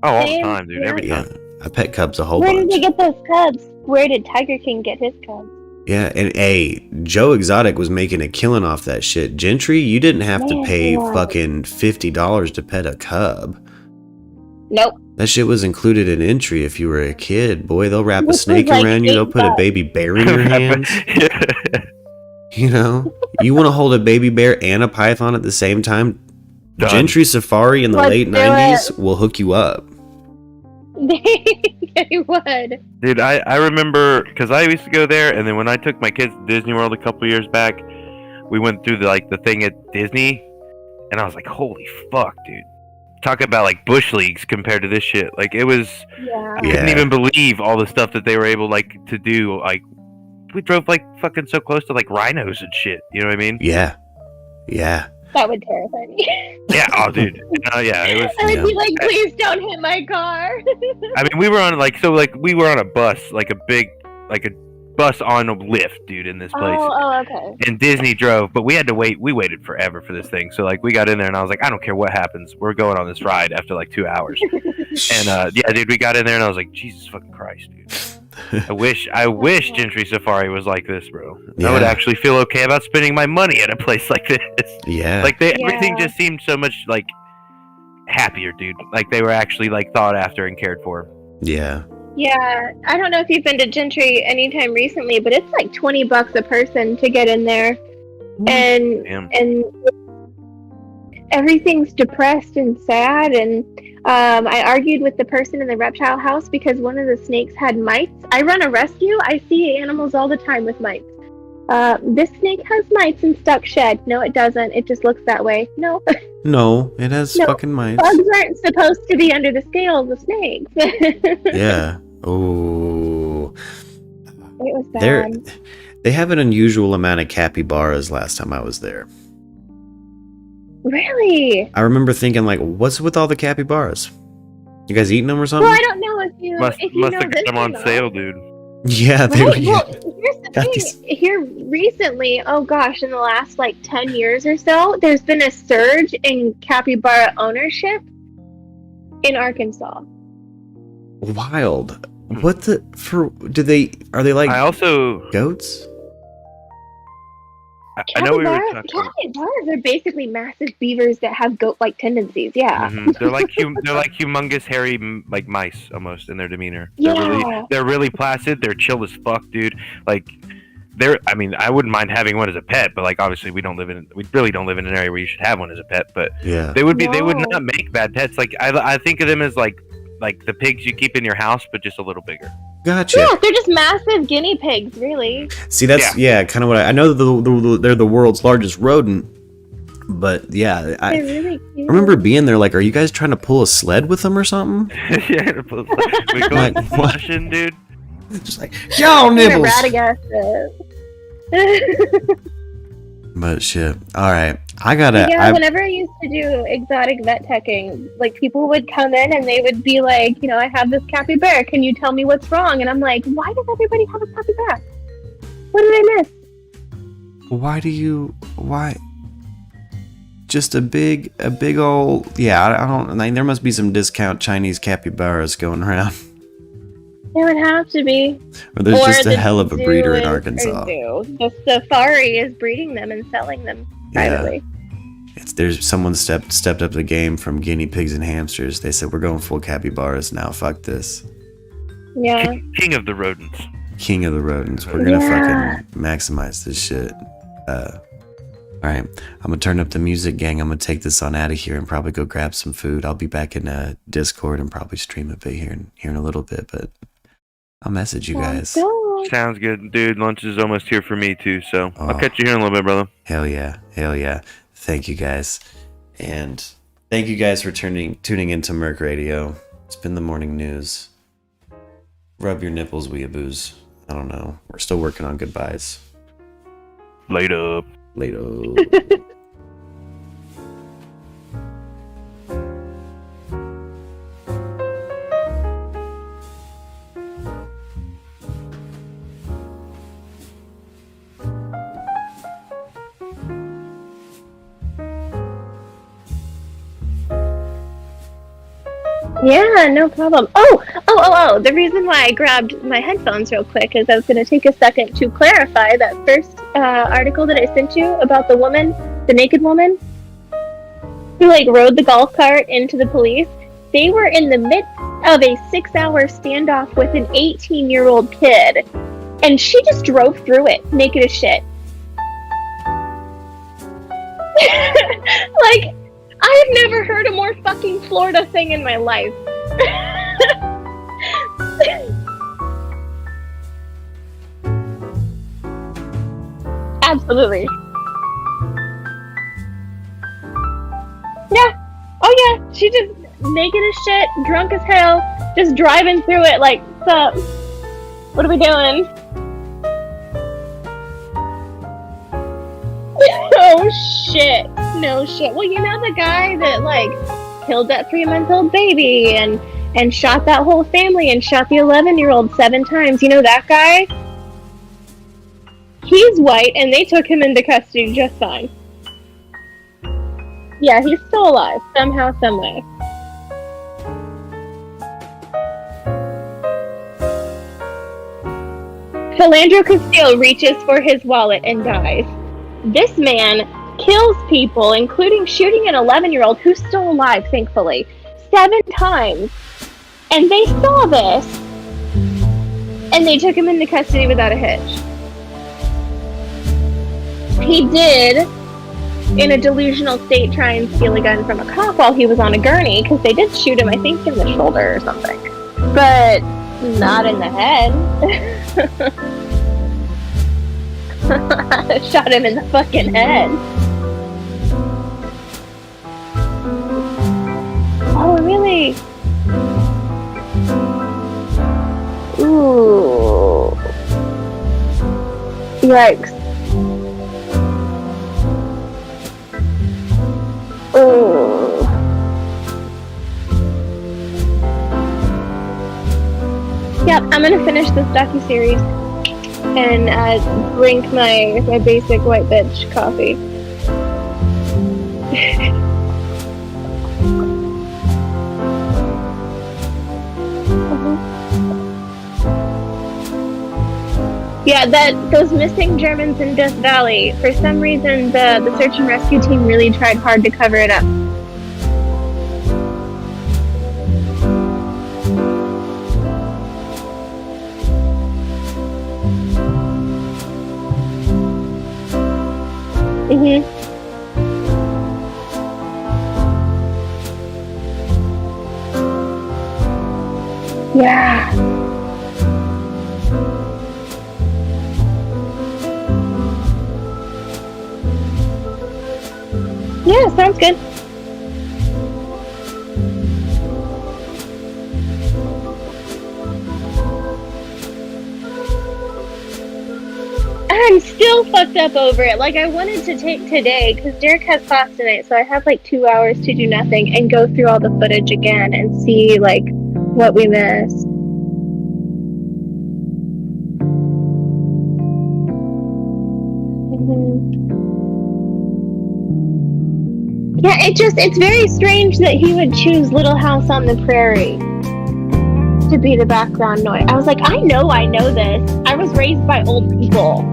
Speaker 4: Oh, all the
Speaker 3: Same
Speaker 4: time, dude. Every
Speaker 1: Yeah,
Speaker 4: time.
Speaker 1: I pet cubs a whole
Speaker 3: Where
Speaker 1: bunch.
Speaker 3: did they get those cubs? Where did Tiger King get his cubs?
Speaker 1: Yeah, and Joe Exotic was making a killing off that shit. Gentry, you didn't have to pay
Speaker 3: Yeah.
Speaker 1: fucking $50 to pet a cub.
Speaker 3: Nope.
Speaker 1: That shit was included in entry if you were a kid. Boy, they'll wrap a
Speaker 3: Which was
Speaker 1: snake
Speaker 3: like
Speaker 1: around you. They'll put a
Speaker 3: $8.
Speaker 1: baby bear in your hands. You know? You want to hold a baby bear and a python at the same time?
Speaker 4: Done.
Speaker 1: Gentry Safari in the
Speaker 3: Let's
Speaker 1: late
Speaker 3: do
Speaker 1: 90s will hook you up.
Speaker 3: They would.
Speaker 4: Dude, I remember because I used to go there, and then when I took my kids to Disney World a couple years back, we went through the thing at Disney, and I was like, holy fuck, dude. Talk about like bush leagues compared to this shit. Like it was,
Speaker 3: Yeah.
Speaker 4: I couldn't even believe all the stuff that they were able like to do. Like we drove like fucking so close to like rhinos and shit. You know what I mean?
Speaker 1: Yeah.
Speaker 3: That would terrify me.
Speaker 4: Yeah. Oh, dude. Yeah. It was.
Speaker 3: I would be like, please don't hit my car.
Speaker 4: I mean, we were on we were on a bus, like a bus on a lift, dude, in this place.
Speaker 3: Oh, okay.
Speaker 4: And Disney drove, but we had to wait. We waited forever for this thing. So like we got in there, and I was like, I don't care what happens, we're going on this ride after like 2 hours. And yeah, dude, we got in there, and I was like, Jesus fucking Christ, dude. I wish Gentry Safari was like this, bro.
Speaker 1: Yeah.
Speaker 4: I would actually feel okay about spending my money at a place like this.
Speaker 1: Yeah.
Speaker 4: Like everything just seemed so much like happier, dude. Like they were actually like thought after and cared for.
Speaker 1: Yeah.
Speaker 3: Yeah, I don't know if you've been to Gentry anytime recently, but it's like $20 a person to get in there, and
Speaker 4: Damn.
Speaker 3: and everything's depressed and sad. And I argued with the person in the reptile house because one of the snakes had mites. I run a rescue. I see animals all the time with mites. This snake has mites and stuck shed. No, it doesn't. It just looks that way. No.
Speaker 1: No, it has fucking mites.
Speaker 3: Bugs aren't supposed to be under the scales of snakes.
Speaker 1: Yeah. Oh.
Speaker 3: It was bad.
Speaker 1: They have an unusual amount of capybaras last time I was there.
Speaker 3: Really?
Speaker 1: I remember thinking, like, what's with all the capybaras? You guys eating them or something?
Speaker 3: Well, I don't know if you
Speaker 4: Must
Speaker 3: know
Speaker 4: have
Speaker 3: this
Speaker 4: got them
Speaker 3: or
Speaker 4: on
Speaker 3: not.
Speaker 4: sale, dude.
Speaker 1: Yeah, they
Speaker 3: Right?
Speaker 1: were.
Speaker 3: Well, here's the thing. Here recently, oh gosh, in the last like 10 years or so, there's been a surge in capybara ownership in Arkansas.
Speaker 1: Wild. What the are they like
Speaker 4: I also
Speaker 1: goats?
Speaker 4: I know we were talking.
Speaker 3: Capybaras are basically massive beavers that have goat-like tendencies. Yeah.
Speaker 4: Mhm. They're like humongous hairy like mice almost in their demeanor.
Speaker 3: Yeah.
Speaker 4: They're really placid. They're chill as fuck, dude. Like I mean, I wouldn't mind having one as a pet, but like obviously we really don't live in an area where you should have one as a pet. But
Speaker 1: Yeah.
Speaker 4: they would
Speaker 3: No.
Speaker 4: not make bad pets. Like I think of them as like the pigs you keep in your house, but just a little bigger.
Speaker 1: Gotcha.
Speaker 3: Yeah, they're just massive guinea pigs, really.
Speaker 1: See, that's kind of what I know. They're the world's largest rodent, but yeah, I
Speaker 3: They're really cute.
Speaker 1: remember being there. Like, are you guys trying to pull a sled with them or something?
Speaker 4: Yeah, we go
Speaker 1: Like, what?
Speaker 4: flushing, dude.
Speaker 1: Just like y'all nibbles. But shit. All right, I gotta.
Speaker 3: Yeah, whenever I used to do exotic vet teching, like people would come in and they would be like, I have this capybara. Can you tell me what's wrong? And I'm like, why does everybody have a capybara? What did I miss?
Speaker 1: Why? Just a big old. Yeah, I don't. Like, there must be some discount Chinese capybaras going around.
Speaker 3: There would have to be.
Speaker 1: Or there's just a
Speaker 3: the
Speaker 1: hell of a
Speaker 3: zoo
Speaker 1: breeder in
Speaker 3: is- or
Speaker 1: Arkansas.
Speaker 3: zoo. The safari is breeding them and selling them privately.
Speaker 1: There's someone stepped up the game from guinea pigs and hamsters. They said we're going full capybaras now. Fuck this.
Speaker 3: Yeah.
Speaker 4: King of the rodents.
Speaker 1: King of the rodents. We're gonna fucking maximize this shit. All right, I'm gonna turn up the music, gang. I'm gonna take this on out of here and probably go grab some food. I'll be back in Discord and probably stream a bit here in a little bit, but I'll message you guys.
Speaker 4: Sounds good, dude. Lunch is almost here for me too, so I'll catch you here in a little bit, brother.
Speaker 1: Hell yeah. Thank you guys, and thank you guys for tuning into Merc Radio. It's been the morning news. Rub your nipples, weeaboos. I don't know. We're still working on goodbyes.
Speaker 4: Later.
Speaker 3: Yeah, no problem. Oh, the reason why I grabbed my headphones real quick is I was going to take a second to clarify that first article that I sent you about the naked woman who rode the golf cart into the police. They were in the midst of a 6-hour standoff with an 18-year-old kid, and she just drove through it naked as shit. I've never heard a more fucking Florida thing in my life. Absolutely. Yeah. Oh yeah. She just naked as shit, drunk as hell, just driving through it like, what's up? What are we doing? Oh shit. No shit. Well, you know the guy that like killed that 3-month-old baby and shot that whole family and shot the 11-year-old 7 times. You know that guy? He's white and they took him into custody just fine. Yeah, he's still alive somehow, someway. Philandro Castillo reaches for his wallet and dies. This man kills people, including shooting an 11-year-old who's still alive, thankfully, 7 times. And they saw this, and they took him into custody without a hitch. He did, in a delusional state, try and steal a gun from a cop while he was on a gurney, because they did shoot him, I think, in the shoulder or something. But not in the head. Shot him in the fucking head. Oh, really? Ooh. Yikes. Ooh. Yep, I'm gonna finish this docuseries and drink my basic white bitch coffee. Yeah, those missing Germans in Death Valley, for some reason the search and rescue team really tried hard to cover it up. Mm-hmm. Yeah. Yeah, sounds good. I'm still fucked up over it. Like, I wanted to take today, because Derek has class tonight, so I have like 2 hours to do nothing and go through all the footage again and see, like, what we missed. Yeah, it's very strange that he would choose Little House on the Prairie to be the background noise. I was like, I know this. I was raised by old people.